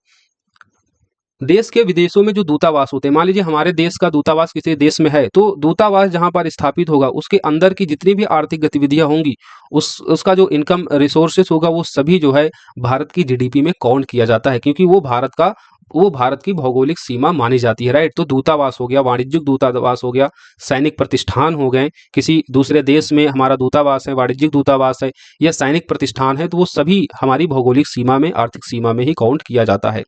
देश के विदेशों में जो दूतावास होते हैं, मान लीजिए हमारे देश का दूतावास किसी देश में है तो दूतावास जहां पर स्थापित होगा उसके अंदर की जितनी भी आर्थिक गतिविधियां होंगी उसका जो इनकम रिसोर्सेस होगा वो सभी जो है भारत की GDP में काउंट किया जाता है, क्योंकि वो भारत की भौगोलिक सीमा मानी जाती है, राइट। तो दूतावास हो गया, वाणिज्यिक दूतावास हो गया, सैनिक प्रतिष्ठान हो गए, किसी दूसरे देश में हमारा दूतावास है, वाणिज्यिक दूतावास है या सैनिक प्रतिष्ठान है, तो वो सभी हमारी भौगोलिक सीमा में, आर्थिक सीमा में ही काउंट किया जाता है।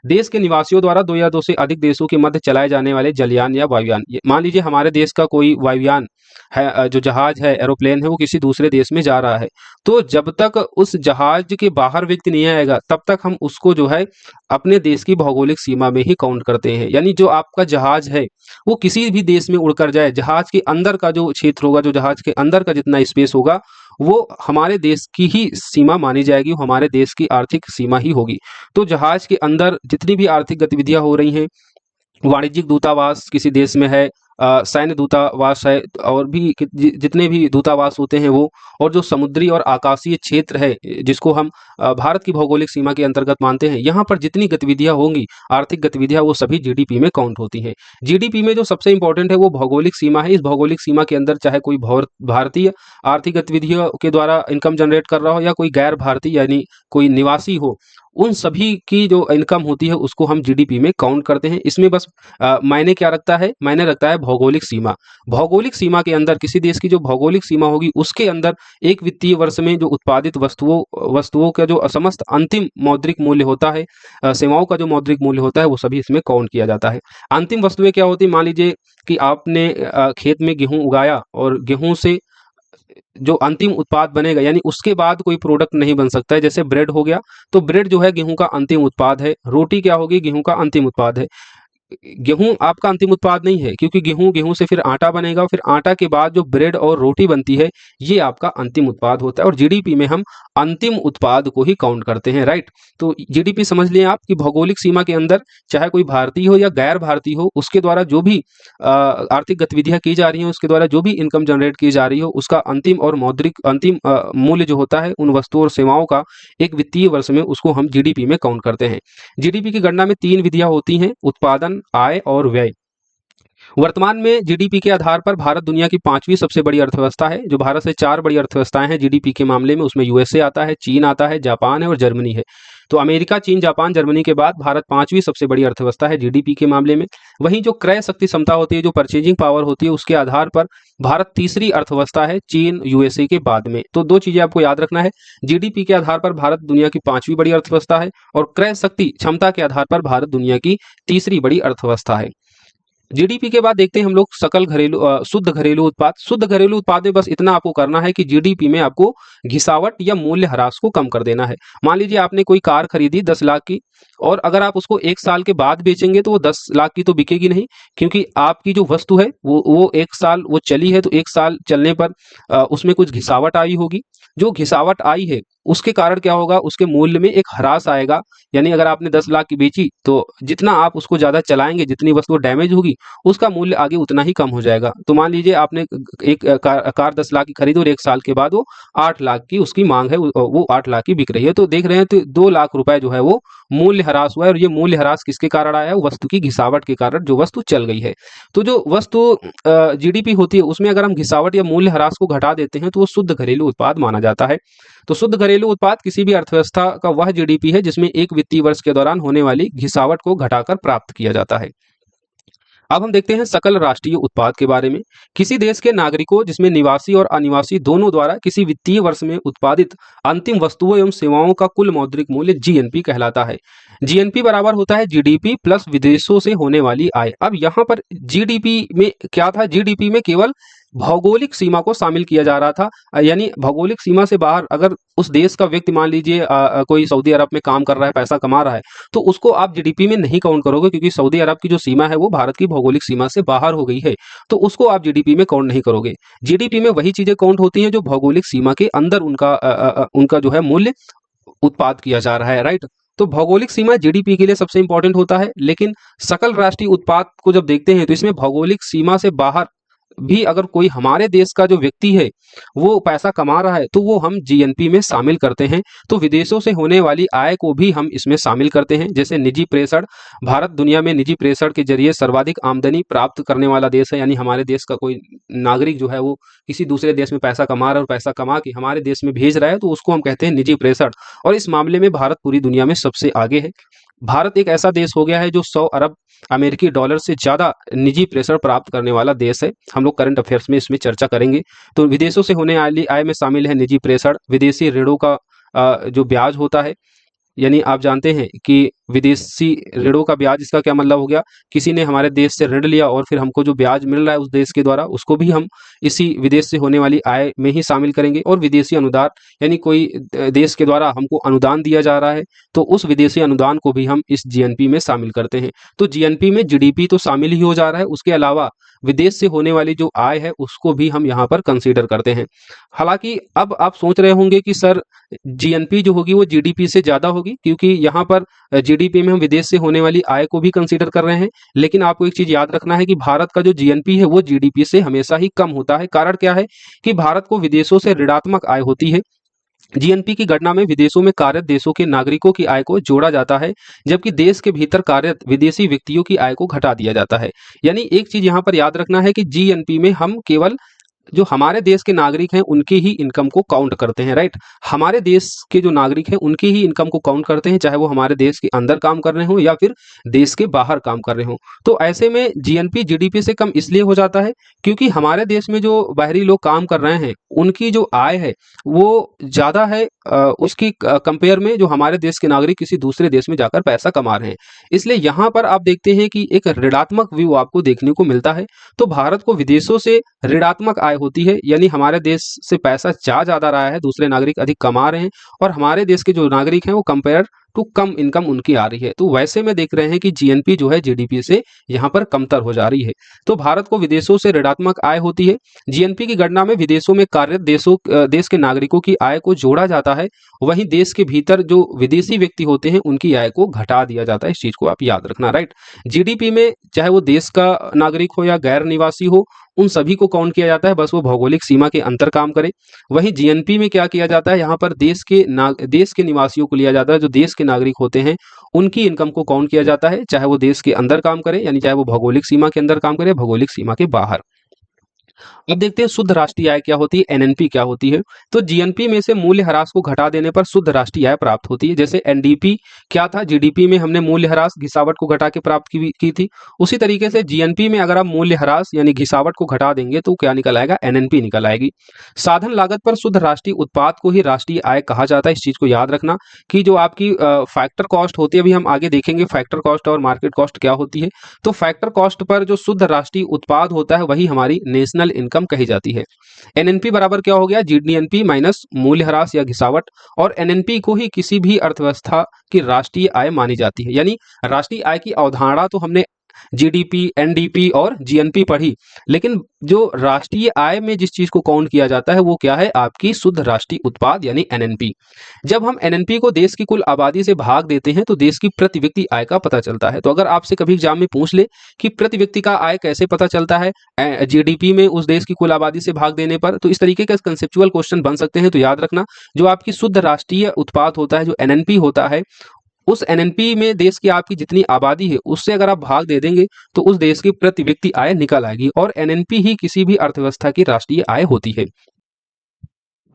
देश के निवासियों द्वारा दो या दो से अधिक देशों के मध्य चलाए जाने वाले जलयान या वायुयान, मान लीजिए हमारे देश का कोई वायुयान है, जो जहाज है, एरोप्लेन है, वो किसी दूसरे देश में जा रहा है, तो जब तक उस जहाज के बाहर व्यक्ति नहीं आएगा तब तक हम उसको जो है अपने देश की भौगोलिक सीमा में ही काउंट करते हैं। यानी जो आपका जहाज है वो किसी भी देश में उड़कर जाए, जहाज के अंदर का जो क्षेत्र होगा, जो जहाज के अंदर का जितना स्पेस होगा वो हमारे देश की ही सीमा मानी जाएगी, वो हमारे देश की आर्थिक सीमा ही होगी। तो जहाज के अंदर जितनी भी आर्थिक गतिविधियां हो रही हैं, वाणिज्यिक दूतावास किसी देश में है, सैन्य दूतावास है, और भी जितने भी दूतावास होते हैं वो, और जो समुद्री और आकाशीय क्षेत्र है जिसको हम भारत की भौगोलिक सीमा के अंतर्गत मानते हैं, यहाँ पर जितनी गतिविधियां होंगी, आर्थिक गतिविधियां, वो सभी GDP में काउंट होती हैं। GDP में जो सबसे इंपॉर्टेंट है वो भौगोलिक सीमा है। इस भौगोलिक सीमा के अंदर चाहे कोई भारतीय आर्थिक गतिविधियों के द्वारा इनकम जनरेट कर रहा हो या कोई गैर भारतीय यानी कोई निवासी हो, उन सभी की जो इनकम होती है उसको हम GDP में काउंट करते हैं। इसमें बस मायने क्या रखता है, मायने रखता है भौगोलिक सीमा। भौगोलिक सीमा के अंदर किसी देश की जो भौगोलिक सीमा होगी उसके अंदर एक वित्तीय वर्ष में जो उत्पादित वस्तुओं का जो समस्त अंतिम मौद्रिक मूल्य होता है, सेवाओं का जो मौद्रिक मूल्य होता है, वो सभी इसमें काउंट किया जाता है। अंतिम वस्तुएं क्या होती है, मान लीजिए कि आपने खेत में गेहूं उगाया और गेहूं से जो अंतिम उत्पाद बनेगा, यानी उसके बाद कोई प्रोडक्ट नहीं बन सकता है। जैसे ब्रेड हो गया, तो ब्रेड जो है गेहूं का अंतिम उत्पाद है। रोटी क्या होगी, गेहूं का अंतिम उत्पाद है। गेहूं आपका अंतिम उत्पाद नहीं है, क्योंकि गेहूं से फिर आटा बनेगा, फिर आटा के बाद जो ब्रेड और रोटी बनती है ये आपका अंतिम उत्पाद होता है। और जीडीपी में हम अंतिम उत्पाद को ही काउंट करते हैं, राइट। तो जीडीपी समझ लिए आप कि भौगोलिक सीमा के अंदर चाहे कोई भारतीय हो या गैर भारतीय हो, उसके द्वारा जो भी आर्थिक गतिविधियां की जा रही हैं, उसके द्वारा जो भी इनकम जनरेट की जा रही हो, उसका अंतिम और मौद्रिक अंतिम मूल्य जो होता है उन वस्तुओं और सेवाओं का एक वित्तीय वर्ष में, उसको हम जीडीपी में काउंट करते हैं। जीडीपी की गणना में 3 विधियां होती हैं: उत्पादन, आय और व्यय। वर्तमान में जीडीपी के आधार पर भारत दुनिया की 5वीं सबसे बड़ी अर्थव्यवस्था है। जो भारत से 4 बड़ी अर्थव्यवस्थाएं हैं जीडीपी के मामले में, उसमें यूएसए आता है, चीन आता है, जापान है और जर्मनी है। तो अमेरिका, चीन, जापान, जर्मनी के बाद भारत 5वीं सबसे बड़ी अर्थव्यवस्था है जीडीपी के मामले में। वहीं जो क्रय शक्ति क्षमता होती है, जो परचेजिंग पावर होती है, उसके आधार पर भारत तीसरी अर्थव्यवस्था है चीन, यूएसए के बाद में। तो 2 चीजें आपको याद रखना है, जीडीपी के आधार पर भारत दुनिया की 5वीं बड़ी अर्थव्यवस्था है और क्रय शक्ति क्षमता के आधार पर भारत दुनिया की तीसरी बड़ी अर्थव्यवस्था है। जीडीपी के बाद देखते हैं हम लोग शुद्ध घरेलू उत्पाद। शुद्ध घरेलू उत्पाद में बस इतना आपको करना है कि जीडीपी में आपको घिसावट या मूल्य ह्रास को कम कर देना है। मान लीजिए आपने कोई कार खरीदी 10 लाख की, और अगर आप उसको 1 साल के बाद बेचेंगे तो वो 10 लाख की तो बिकेगी नहीं, क्योंकि आपकी जो वस्तु है वो 1 साल वो चली है, तो 1 साल चलने पर उसमें कुछ घिसावट आई होगी। जो घिसावट आई है उसके कारण क्या होगा, उसके मूल्य में एक ह्रास आएगा। यानी अगर आपने 10 लाख की बेची, तो जितना आप उसको ज्यादा चलाएंगे, जितनी वस्तु डैमेज होगी, उसका मूल्य आगे उतना ही कम हो जाएगा। तो मान लीजिए आपने एक कार 10 लाख की खरीदी और 1 साल के बाद वो 8 लाख की उसकी मांग है, वो 8 लाख की बिक रही है, तो देख रहे हैं तो 2 लाख रुपए जो है वो मूल्य ह्रास हुआ है। और ये मूल्य ह्रास किसके कारण आया है, वस्तु की घिसावट के कारण, जो वस्तु चल गई है। तो जो वस्तु जीडीपी होती है उसमें अगर हम घिसावट या मूल्य ह्रास को घटा देते हैं तो वो शुद्ध घरेलू उत्पाद माना जाता है। तो शुद्ध घरेलू उत्पाद किसी भी अर्थव्यवस्था का वह जीडीपी है जिसमें एक वित्तीय वर्ष के दौरान होने वाली घिसावट को घटाकर प्राप्त किया जाता है। अब हम देखते हैं सकल राष्ट्रीय उत्पाद के बारे में। किसी देश के नागरिकों, जिसमें निवासी और अनिवासी दोनों, द्वारा किसी वित्तीय वर्ष में उत्पादित अंतिम वस्तुओं एवं सेवाओं का कुल मौद्रिक मूल्य जीएनपी कहलाता है। जीएनपी बराबर होता है जीडीपी प्लस विदेशों से होने वाली आय। अब यहाँ पर जीडीपी में क्या था, जीडीपी में केवल भौगोलिक सीमा को शामिल किया जा रहा था। यानी भौगोलिक सीमा से बाहर अगर उस देश का व्यक्ति, मान लीजिए कोई सऊदी अरब में काम कर रहा है, पैसा कमा रहा है, तो उसको आप जीडीपी में नहीं काउंट करोगे, क्योंकि सऊदी अरब की जो सीमा है वो भारत की भौगोलिक सीमा से बाहर हो गई है, तो उसको आप जीडीपी में काउंट नहीं करोगे। जीडीपी में वही चीजें काउंट होती हैं जो भौगोलिक सीमा के अंदर उनका जो है मूल्य उत्पाद किया जा रहा है, राइट। तो भौगोलिक सीमा जीडीपी के लिए सबसे इंपॉर्टेंट होता है, लेकिन सकल राष्ट्रीय उत्पाद को जब देखते हैं तो इसमें भौगोलिक सीमा से बाहर भी अगर कोई हमारे देश का जो व्यक्ति है वो पैसा कमा रहा है, तो वो हम जीएनपी में शामिल करते हैं। तो विदेशों से होने वाली आय को भी हम इसमें शामिल करते हैं। जैसे निजी प्रेषण, भारत दुनिया में निजी प्रेषण के जरिए सर्वाधिक आमदनी प्राप्त करने वाला देश है। यानी हमारे देश का कोई नागरिक जो है वो किसी दूसरे देश में पैसा कमा रहा है और पैसा कमा के हमारे देश में भेज रहा है, तो उसको हम कहते हैं निजी प्रेषण। और इस मामले में भारत पूरी दुनिया में सबसे आगे है। भारत एक ऐसा देश हो गया है जो 100 अरब अमेरिकी डॉलर से ज्यादा निजी प्रेषण प्राप्त करने वाला देश है। हम लोग करंट अफेयर्स में इसमें चर्चा करेंगे। तो विदेशों से होने वाली आय में शामिल है निजी प्रेषण, विदेशी ऋणों का जो ब्याज होता है। यानी आप जानते हैं कि विदेशी ऋणों का ब्याज, इसका क्या मतलब हो गया, किसी ने हमारे देश से ऋण लिया और फिर हमको जो ब्याज मिल रहा है उस देश के द्वारा, उसको भी हम इसी विदेश से होने वाली आय में ही शामिल करेंगे। और विदेशी अनुदान, यानी कोई देश के द्वारा हमको अनुदान दिया जा रहा है, तो उस विदेशी अनुदान को भी हम इस जीएनपी में शामिल करते हैं। तो जीएनपी में जीडीपी तो शामिल ही हो जा रहा है, उसके अलावा विदेश से होने वाली जो आय है उसको भी हम यहाँ पर कंसीडर करते हैं। हालांकि अब आप सोच रहे होंगे कि सर जीएनपी जो होगी वो जीडीपी से ज्यादा होगी, क्योंकि यहाँ पर जीडीपी में हम विदेश से होने वाली आय को भी कंसीडर कर रहे हैं। लेकिन आपको एक चीज याद रखना है कि भारत का जो जीएनपी है वो जीडीपी से हमेशा ही कम होता है। कारण क्या है कि भारत को विदेशों से ऋणात्मक आय होती है। जीएनपी की गणना में विदेशों में कार्यरत देशों के नागरिकों की आय को जोड़ा जाता है, जबकि देश के भीतर कार्यरत विदेशी व्यक्तियों की आय को घटा दिया जाता है। यानी एक चीज यहाँ पर याद रखना है कि जीएनपी में हम केवल जो हमारे देश के नागरिक हैं उनकी ही इनकम को काउंट करते हैं, राइट। हमारे देश के जो नागरिक हैं उनकी ही इनकम को काउंट करते हैं, चाहे वो हमारे देश के अंदर काम कर रहे हो या फिर देश के बाहर काम कर रहे हो। तो ऐसे में जीएनपी जीडीपी से कम इसलिए हो जाता है क्योंकि हमारे देश में जो बाहरी लोग काम कर रहे हैं उनकी जो आय है वो ज्यादा है उसकी कंपेयर में जो हमारे देश के नागरिक किसी दूसरे देश में जाकर पैसा कमा रहे हैं। इसलिए यहाँ पर आप देखते हैं कि एक ऋणात्मक व्यू आपको देखने को मिलता है। तो भारत को विदेशों से ऋणात्मक आय होती है, यानी हमारे देश से पैसा जा ज्यादा रहा है, दूसरे नागरिक अधिक कमा रहे हैं, और हमारे देश के जो नागरिक हैं वो कंपेयर टू कम इनकम उनकी आ रही है। तो वैसे में देख रहे हैं कि जीएनपी जो है जीडीपी से यहाँ पर कमतर हो जा रही है। तो भारत को विदेशों से ऋणात्मक आय होती है। जीएनपी की गणना में विदेशों में कार्यरत देश के नागरिकों की आय को जोड़ा जाता है, वहीं देश के भीतर जो विदेशी व्यक्ति होते हैं उनकी आय को घटा दिया जाता है। इस चीज को आप याद रखना, राइट। जीडीपी में चाहे वो देश का नागरिक हो या गैर निवासी हो, उन सभी को काउंट किया जाता है, बस वो भौगोलिक सीमा के अंतर काम करे। वहीं जीएनपी में क्या किया जाता है, यहाँ पर देश के निवासियों को लिया जाता है, जो देश के नागरिक होते हैं उनकी इनकम को काउंट किया जाता है, चाहे वो देश के अंदर काम करे, यानी चाहे वो भौगोलिक सीमा के अंदर काम करे, भौगोलिक सीमा के बाहर। अब देखते हैं शुद्ध राष्ट्रीय आय क्या होती है, एनएनपी क्या होती है। तो जीएनपी में से मूल्य ह्रास को घटा देने पर शुद्ध राष्ट्रीय आय प्राप्त होती है। जैसे एनडीपी क्या था, जीडीपी में हमने मूल्य ह्रास घिसावट को घटा के प्राप्त की थी, उसी तरीके से जीएनपी में अगर आप मूल्य ह्रास यानी घिसावट को घटा देंगे तो क्या निकल आएगा, एनएनपी निकल आएगी। साधन लागत पर शुद्ध राष्ट्रीय उत्पाद को ही राष्ट्रीय आय कहा जाता है। इस चीज को याद रखना कि जो आपकी फैक्टर कॉस्ट होती है, अभी हम आगे देखेंगे फैक्टर कॉस्ट और मार्केट कॉस्ट क्या होती है। तो फैक्टर कॉस्ट पर जो शुद्ध राष्ट्रीय उत्पाद होता है वही हमारी नेशनल इनकम कही जाती है। एनएनपी बराबर क्या हो गया, जीडीएनपी माइनस मूल्यह्रास या घिसावट। और एनएनपी को ही किसी भी अर्थव्यवस्था की राष्ट्रीय आय मानी जाती है। यानी राष्ट्रीय आय की अवधारणा तो हमने जीडीपी, एनडीपी और जीएनपी पढ़ी, लेकिन जो राष्ट्रीय आय में जिस चीज को काउंट किया जाता है वो क्या है, आपकी शुद्ध राष्ट्रीय उत्पाद यानी एनएनपी। जब हम एनएनपी को देश की कुल आबादी से भाग देते हैं तो देश की प्रति व्यक्ति आय का पता चलता है। तो अगर आपसे कभी एग्जाम में पूछ ले कि प्रति व्यक्ति का आय कैसे पता चलता है जीडीपी में उस देश की कुल आबादी से भाग देने पर, तो इस तरीके के कंसेप्चुअल क्वेश्चन बन सकते हैं। तो याद रखना, जो आपकी शुद्ध राष्ट्रीय उत्पाद होता है, जो एनएनपी होता है, उस एनएनपी में देश की आपकी जितनी आबादी है उससे अगर आप भाग दे देंगे तो उस देश की प्रति व्यक्ति आय निकल आएगी, और एनएनपी ही किसी भी अर्थव्यवस्था की राष्ट्रीय आय होती है।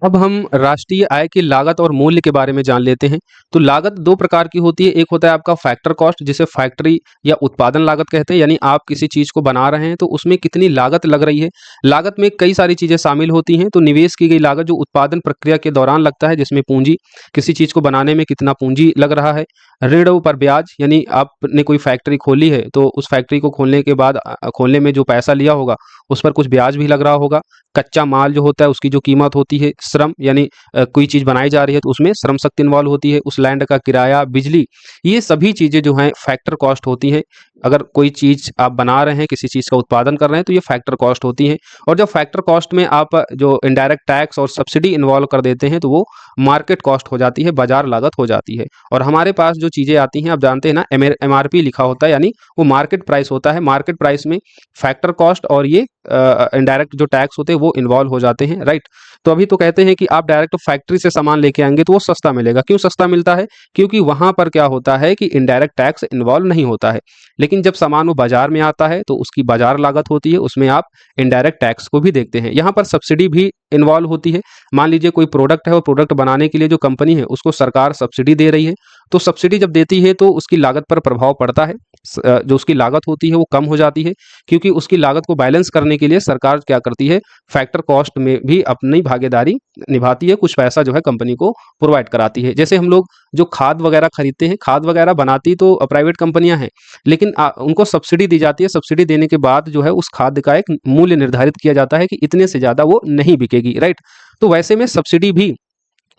अब हम राष्ट्रीय आय की लागत और मूल्य के बारे में जान लेते हैं। तो लागत दो प्रकार की होती है, एक होता है आपका फैक्टर कॉस्ट, जिसे फैक्ट्री या उत्पादन लागत कहते हैं, यानी आप किसी चीज को बना रहे हैं तो उसमें कितनी लागत लग रही है। लागत में कई सारी चीजें शामिल होती हैं। तो निवेश की गई लागत जो उत्पादन प्रक्रिया के दौरान लगता है, जिसमें पूंजी, किसी चीज को बनाने में कितना पूंजी लग रहा है। ऋण पर ब्याज, यानी आपने कोई फैक्ट्री खोली है तो उस फैक्ट्री को खोलने के बाद खोलने में जो पैसा लिया होगा उस पर कुछ ब्याज भी लग रहा होगा। कच्चा माल जो होता है उसकी जो कीमत होती है। श्रम, यानी कोई चीज बनाई जा रही है तो उसमें श्रम शक्ति इन्वॉल्व होती है। उस लैंड का किराया, बिजली, ये सभी चीजें जो हैं फैक्टर कॉस्ट होती हैं। अगर कोई चीज आप बना रहे हैं, किसी चीज का उत्पादन कर रहे हैं, तो ये फैक्टर कॉस्ट होती है। और जब फैक्टर कॉस्ट में आप जो इनडायरेक्ट टैक्स और सब्सिडी इन्वॉल्व कर देते हैं तो वो मार्केट कॉस्ट हो जाती है, बाजार लागत हो जाती है। और हमारे पास जो चीजें आती हैं, आप जानते हैं ना, एमआरपी लिखा होता है, यानी वो मार्केट प्राइस होता है। मार्केट प्राइस में फैक्टर कॉस्ट और ये इनडायरेक्ट जो टैक्स होते हैं वो इन्वॉल्व हो जाते हैं, राइट। तो अभी तो कहते हैं कि आप डायरेक्ट फैक्ट्री से सामान लेके आएंगे तो वो सस्ता मिलेगा। क्यों सस्ता मिलता है? क्योंकि वहां पर क्या होता है कि इनडायरेक्ट टैक्स इन्वॉल्व नहीं होता है। लेकिन जब सामान वो बाजार में आता है तो उसकी बाजार लागत होती है, उसमें आप इनडायरेक्ट टैक्स को भी देखते हैं। यहाँ पर सब्सिडी भी इन्वॉल्व होती है। मान लीजिए कोई प्रोडक्ट है, वो प्रोडक्ट बनाने के लिए जो कंपनी है उसको सरकार सब्सिडी दे रही है, तो सब्सिडी जब देती है तो उसकी लागत पर प्रभाव पड़ता है। जो उसकी लागत होती है वो कम हो जाती है, क्योंकि उसकी लागत को बैलेंस करने के लिए सरकार क्या करती है, फैक्टर कॉस्ट में भी अपनी भागीदारी निभाती है, कुछ पैसा जो है कंपनी को प्रोवाइड कराती है। जैसे हम लोग जो खाद वगैरह खरीदते हैं, खाद वगैरह बनाती तो प्राइवेट कंपनियां हैं, लेकिन उनको सब्सिडी दी जाती है। सब्सिडी देने के बाद जो है उस खाद का एक मूल्य निर्धारित किया जाता है कि इतने से ज्यादा वो नहीं बिकेगी, राइट। तो वैसे में सब्सिडी भी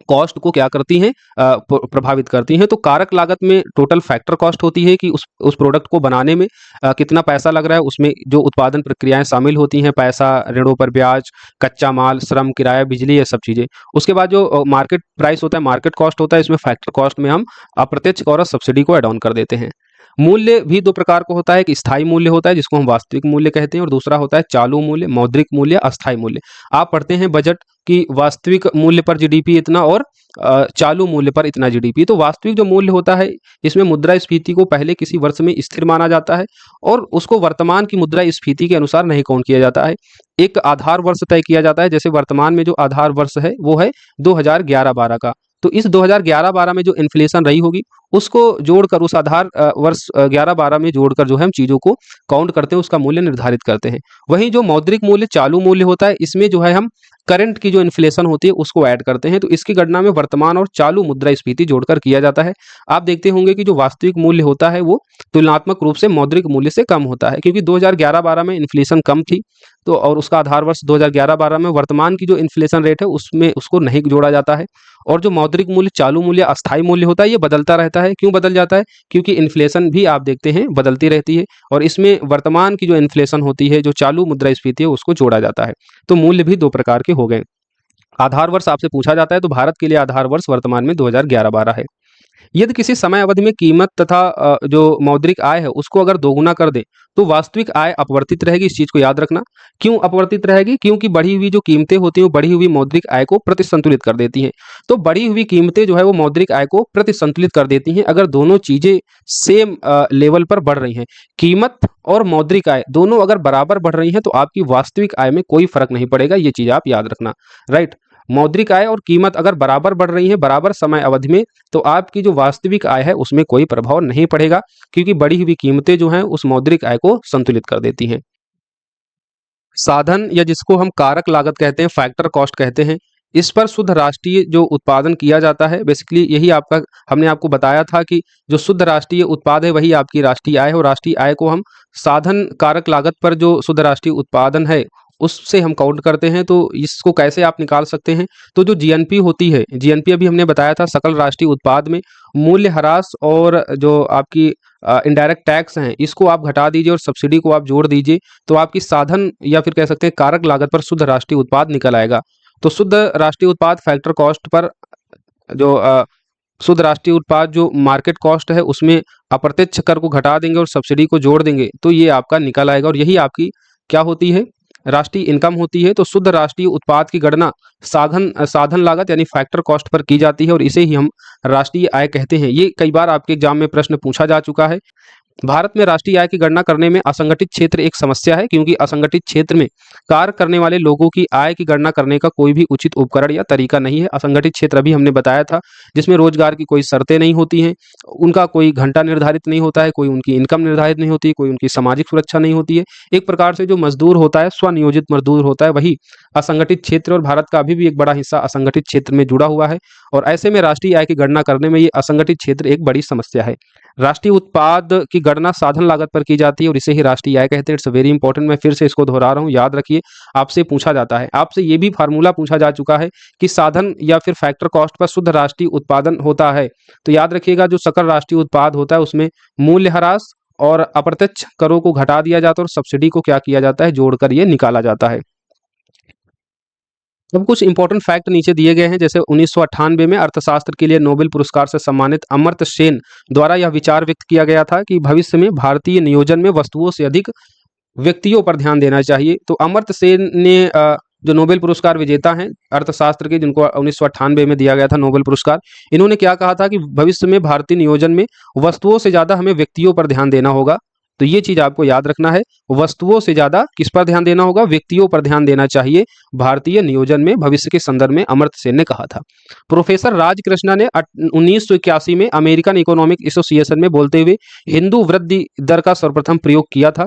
कॉस्ट को क्या करती हैं, प्रभावित करती हैं। तो कारक लागत में टोटल फैक्टर कॉस्ट होती है कि उस प्रोडक्ट को बनाने में कितना पैसा लग रहा है, उसमें जो उत्पादन प्रक्रियाएं शामिल होती हैं, पैसा, ऋणों पर ब्याज, कच्चा माल, श्रम, किराया, बिजली, ये सब चीजें। उसके बाद जो मार्केट प्राइस होता है, मार्केट कॉस्ट होता है, इसमें फैक्टर कॉस्ट में हम अप्रत्यक्ष और सब्सिडी को एड ऑन कर देते हैं। मूल्य भी दो प्रकार का होता है, एक स्थायी मूल्य होता है जिसको हम वास्तविक मूल्य कहते हैं, और दूसरा होता है चालू मूल्य, मौद्रिक मूल्य, अस्थायी मूल्य। आप पढ़ते हैं बजट कि वास्तविक मूल्य पर जीडीपी इतना और चालू मूल्य पर इतना जीडीपी। तो वास्तविक जो मूल्य होता है, इसमें मुद्रास्फीति को पहले किसी वर्ष में स्थिर माना जाता है और उसको वर्तमान की मुद्रास्फीति के अनुसार नहीं काउंट किया जाता है। एक आधार वर्ष तय किया जाता है। जैसे वर्तमान में जो आधार वर्ष है वो है 2011-12 का। तो इस 2011-12 में जो इन्फ्लेशन रही होगी उसको जोड़कर, उस आधार वर्ष 11-12 में जोड़कर जो है हम चीजों को काउंट करते हैं, उसका मूल्य निर्धारित करते हैं। वहीं जो मौद्रिक मूल्य, चालू मूल्य होता है, इसमें जो है हम करंट की जो इन्फ्लेशन होती है उसको ऐड करते हैं। तो इसकी गणना में वर्तमान और चालू मुद्रास्फीति जोड़कर किया जाता है। आप देखते होंगे कि जो वास्तविक मूल्य होता है वो तुलनात्मक रूप से मौद्रिक मूल्य से कम होता है, क्योंकि 2011-12 में इन्फ्लेशन कम थी, तो और उसका आधार वर्ष 2011-12 में वर्तमान की जो इन्फ्लेशन रेट है उसमें उसको नहीं जोड़ा जाता है। और जो मौद्रिक मूल्य, चालू मूल्य, अस्थायी मूल्य होता है, ये बदलता रहता जाता है। क्यों बदल जाता है? क्योंकि इन्फ्लेशन भी आप देखते हैं बदलती रहती है और इसमें वर्तमान की जो इन्फ्लेशन होती है, जो चालू मुद्रास्फीति है, उसको जोड़ा जाता है। तो मूल्य भी 2 प्रकार के हो गए। आधार वर्ष आपसे पूछा जाता है तो भारत के लिए आधार वर्ष वर्तमान में 2011-12 है। यदि किसी समय अवधि में कीमत तथा जो मौद्रिक आय है उसको अगर दोगुना कर दें तो वास्तविक आय अपवर्तित रहेगी। इस चीज को याद रखना। क्यों अपवर्तित रहेगी? क्योंकि बढ़ी हुई जो कीमतें होती हैं वो बढ़ी हुई मौद्रिक आय को प्रतिसंतुलित कर देती हैं। तो बढ़ी हुई कीमतें जो है वो मौद्रिक आय को प्रतिसंतुलित कर देती हैं अगर दोनों चीजें सेम लेवल पर बढ़ रही हैं। कीमत और मौद्रिक आय दोनों अगर बराबर बढ़ रही हैं तो आपकी वास्तविक आय में कोई फर्क नहीं पड़ेगा। ये चीज आप याद रखना। राइट। मौद्रिक आय और कीमत अगर बराबर बढ़ रही है बराबर समय अवधि में तो आपकी जो वास्तविक आय है उसमें कोई प्रभाव नहीं पड़ेगा, क्योंकि बढ़ी हुई कीमतें जो हैं उस मौद्रिक आय को संतुलित कर देती हैं। साधन या जिसको हम कारक लागत कहते हैं, फैक्टर कॉस्ट कहते हैं, इस पर शुद्ध राष्ट्रीय जो उत्पादन किया जाता है, बेसिकली यही आपका हमने आपको बताया था कि जो शुद्ध राष्ट्रीय उत्पाद है वही आपकी राष्ट्रीय आय है और राष्ट्रीय आय को हम साधन कारक लागत पर जो शुद्ध राष्ट्रीय उत्पादन है उससे हम काउंट करते हैं। तो इसको कैसे आप निकाल सकते हैं? तो जो जीएनपी होती है, जीएनपी अभी हमने बताया था सकल राष्ट्रीय उत्पाद में मूल्य ह्रास और जो आपकी इनडायरेक्ट टैक्स हैं इसको आप घटा दीजिए और सब्सिडी को आप जोड़ दीजिए तो आपकी साधन या फिर कह सकते हैं कारक लागत पर शुद्ध राष्ट्रीय उत्पाद निकल आएगा। तो शुद्ध राष्ट्रीय उत्पाद फैक्टर कॉस्ट पर जो शुद्ध राष्ट्रीय उत्पाद जो मार्केट कॉस्ट है उसमें अप्रत्यक्ष कर को घटा देंगे और सब्सिडी को जोड़ देंगे तो ये आपका निकल आएगा और यही आपकी क्या होती है? राष्ट्रीय इनकम होती है। तो शुद्ध राष्ट्रीय उत्पाद की गणना साधन साधन लागत यानी फैक्टर कॉस्ट पर की जाती है और इसे ही हम राष्ट्रीय आय कहते हैं। ये कई बार आपके एग्जाम में प्रश्न पूछा जा चुका है। भारत में राष्ट्रीय आय की गणना करने में असंगठित क्षेत्र एक समस्या है, क्योंकि असंगठित क्षेत्र में कार्य करने वाले लोगों की आय की गणना करने का कोई भी उचित उपकरण या तरीका नहीं है। असंगठित क्षेत्र अभी हमने बताया था जिसमें रोजगार की कोई शर्तें नहीं होती हैं, उनका कोई घंटा निर्धारित नहीं होता है, कोई उनकी इनकम निर्धारित नहीं होती, कोई उनकी सामाजिक सुरक्षा नहीं होती है। एक प्रकार से जो मजदूर होता है, स्वनियोजित मजदूर होता है, वही असंगठित क्षेत्र और भारत का अभी भी एक बड़ा हिस्सा असंगठित क्षेत्र में जुड़ा हुआ है और ऐसे में राष्ट्रीय आय की गणना करने में ये असंगठित क्षेत्र एक बड़ी समस्या है। राष्ट्रीय उत्पाद की गणना साधन लागत पर की जाती है और इसे ही राष्ट्रीय आय कहते हैं। It's very important. मैं फिर से इसको दोहरा रहा हूँ, याद रखिए। आपसे पूछा जाता है, आपसे ये भी फार्मूला पूछा जा चुका है कि साधन या फिर फैक्टर कॉस्ट पर शुद्ध राष्ट्रीय उत्पादन होता है। तो याद रखिएगा जो सकल राष्ट्रीय उत्पाद होता है उसमें मूल्यह्रास और अप्रत्यक्ष करों को घटा दिया जाता है और सब्सिडी को क्या किया जाता है? जोड़कर ये निकाला जाता है। अब कुछ इंपॉर्टेंट फैक्ट नीचे दिए गए हैं। जैसे 1998 में अर्थशास्त्र के लिए नोबेल पुरस्कार से सम्मानित अमर्त्य सेन द्वारा यह विचार व्यक्त किया गया था कि भविष्य में भारतीय नियोजन में वस्तुओं से अधिक व्यक्तियों पर ध्यान देना चाहिए। तो अमर्त्य सेन ने जो नोबेल पुरस्कार विजेता हैं अर्थशास्त्र के, जिनको 1998 में दिया गया था नोबेल पुरस्कार, इन्होंने क्या कहा था कि भविष्य में भारतीय नियोजन में वस्तुओं से ज्यादा हमें व्यक्तियों पर ध्यान देना होगा। तो ये चीज आपको याद रखना है, वस्तुओं से ज्यादा किस पर ध्यान देना होगा? व्यक्तियों पर ध्यान देना चाहिए भारतीय नियोजन में भविष्य के संदर्भ में, अमर्त्य सेन ने कहा था। प्रोफेसर राज कृष्णा ने 1981 में अमेरिकन इकोनॉमिक एसोसिएशन में बोलते हुए हिंदू वृद्धि दर का सर्वप्रथम प्रयोग किया था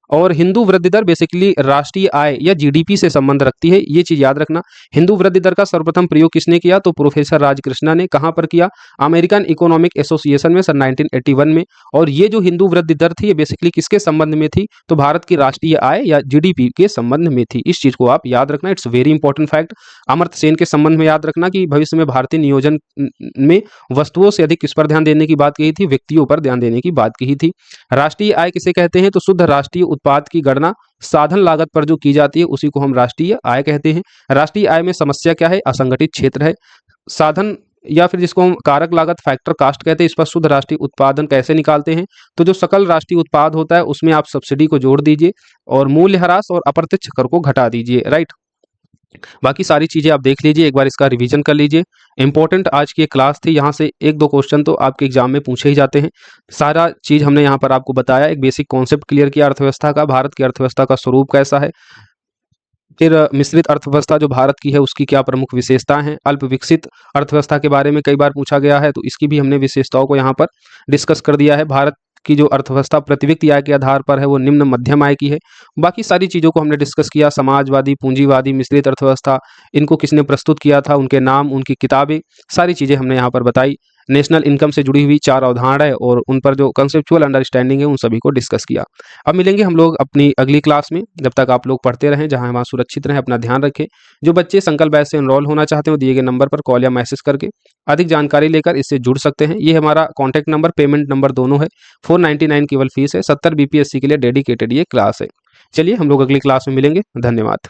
और हिंदू वृद्धि दर बेसिकली राष्ट्रीय आय या जीडीपी से संबंध रखती है। ये चीज याद रखना। हिंदू वृद्धि दर का सर्वप्रथम प्रयोग किसने किया? तो प्रोफेसर राज कृष्णा ने। कहां पर किया? अमेरिकन इकोनॉमिक एसोसिएशन में सन 1981 में। और ये जो हिंदू वृद्धि दर थी ये बेसिकली किसके संबंध में थी? तो भारत की राष्ट्रीय आय या जीडीपी के संबंध में थी। इस चीज को आप याद रखना। It's very important fact. Amartya Sen के संबंध में याद रखना कि भविष्य में भारतीय नियोजन में वस्तुओं से अधिक किस पर ध्यान देने की बात कही थी? व्यक्तियों पर ध्यान देने की बात कही थी। राष्ट्रीय आय किसे कहते हैं? तो शुद्ध राष्ट्रीय उत्पाद की गणना साधन लागत पर जो की जाती है उसी को हम राष्ट्रीय आय कहते हैं। राष्ट्रीय आय में समस्या क्या है? असंगठित क्षेत्र है। साधन या फिर जिसको हम कारक लागत फैक्टर कास्ट कहते हैं, इस पर शुद्ध राष्ट्रीय उत्पादन कैसे निकालते हैं? तो जो सकल राष्ट्रीय उत्पाद होता है उसमें आप सब्सिडी को जोड़ दीजिए और मूल्यह्रास और अप्रत्यक्ष कर को घटा दीजिए। राइट। बाकी सारी चीजें आप देख लीजिए, एक बार इसका रिवीजन कर लीजिए। इंपॉर्टेंट आज की एक क्लास थी, यहाँ से एक दो क्वेश्चन तो आपके एग्जाम में पूछे ही जाते हैं। सारा चीज हमने यहाँ पर आपको बताया, एक बेसिक कॉन्सेप्ट क्लियर किया अर्थव्यवस्था का, भारत की अर्थव्यवस्था का स्वरूप कैसा है, फिर मिश्रित अर्थव्यवस्था जो भारत की है उसकी क्या प्रमुख विशेषताएं हैं, अल्प विकसित अर्थव्यवस्था के बारे में कई बार पूछा गया है तो इसकी भी हमने विशेषताओं को यहाँ पर डिस्कस कर दिया है। भारत की जो अर्थव्यवस्था प्रति व्यक्ति आय के आधार पर है वो निम्न मध्यम आय की है। बाकी सारी चीज़ों को हमने डिस्कस किया, समाजवादी, पूंजीवादी, मिश्रित अर्थव्यवस्था, इनको किसने प्रस्तुत किया था, उनके नाम, उनकी किताबें, सारी चीज़ें हमने यहाँ पर बताई। नेशनल इनकम से जुड़ी हुई 4 अवधारणाएं और उन पर जो कंसेप्चुअल अंडरस्टैंडिंग है उन सभी को डिस्कस किया। अब मिलेंगे हम लोग अपनी अगली क्लास में, जब तक आप लोग पढ़ते रहें, जहां वहाँ सुरक्षित रहें, अपना ध्यान रखें। जो बच्चे संकल्प बैच से एनरोल होना चाहते हैं वो दिए गए नंबर पर कॉल या मैसेज करके अधिक जानकारी लेकर इससे जुड़ सकते हैं। ये हमारा कॉन्टैक्ट नंबर, पेमेंट नंबर दोनों है। 499 केवल फीस है, 70 बीपीएससी के लिए डेडिकेटेड ये क्लास है। चलिए हम लोग अगली क्लास में मिलेंगे। धन्यवाद।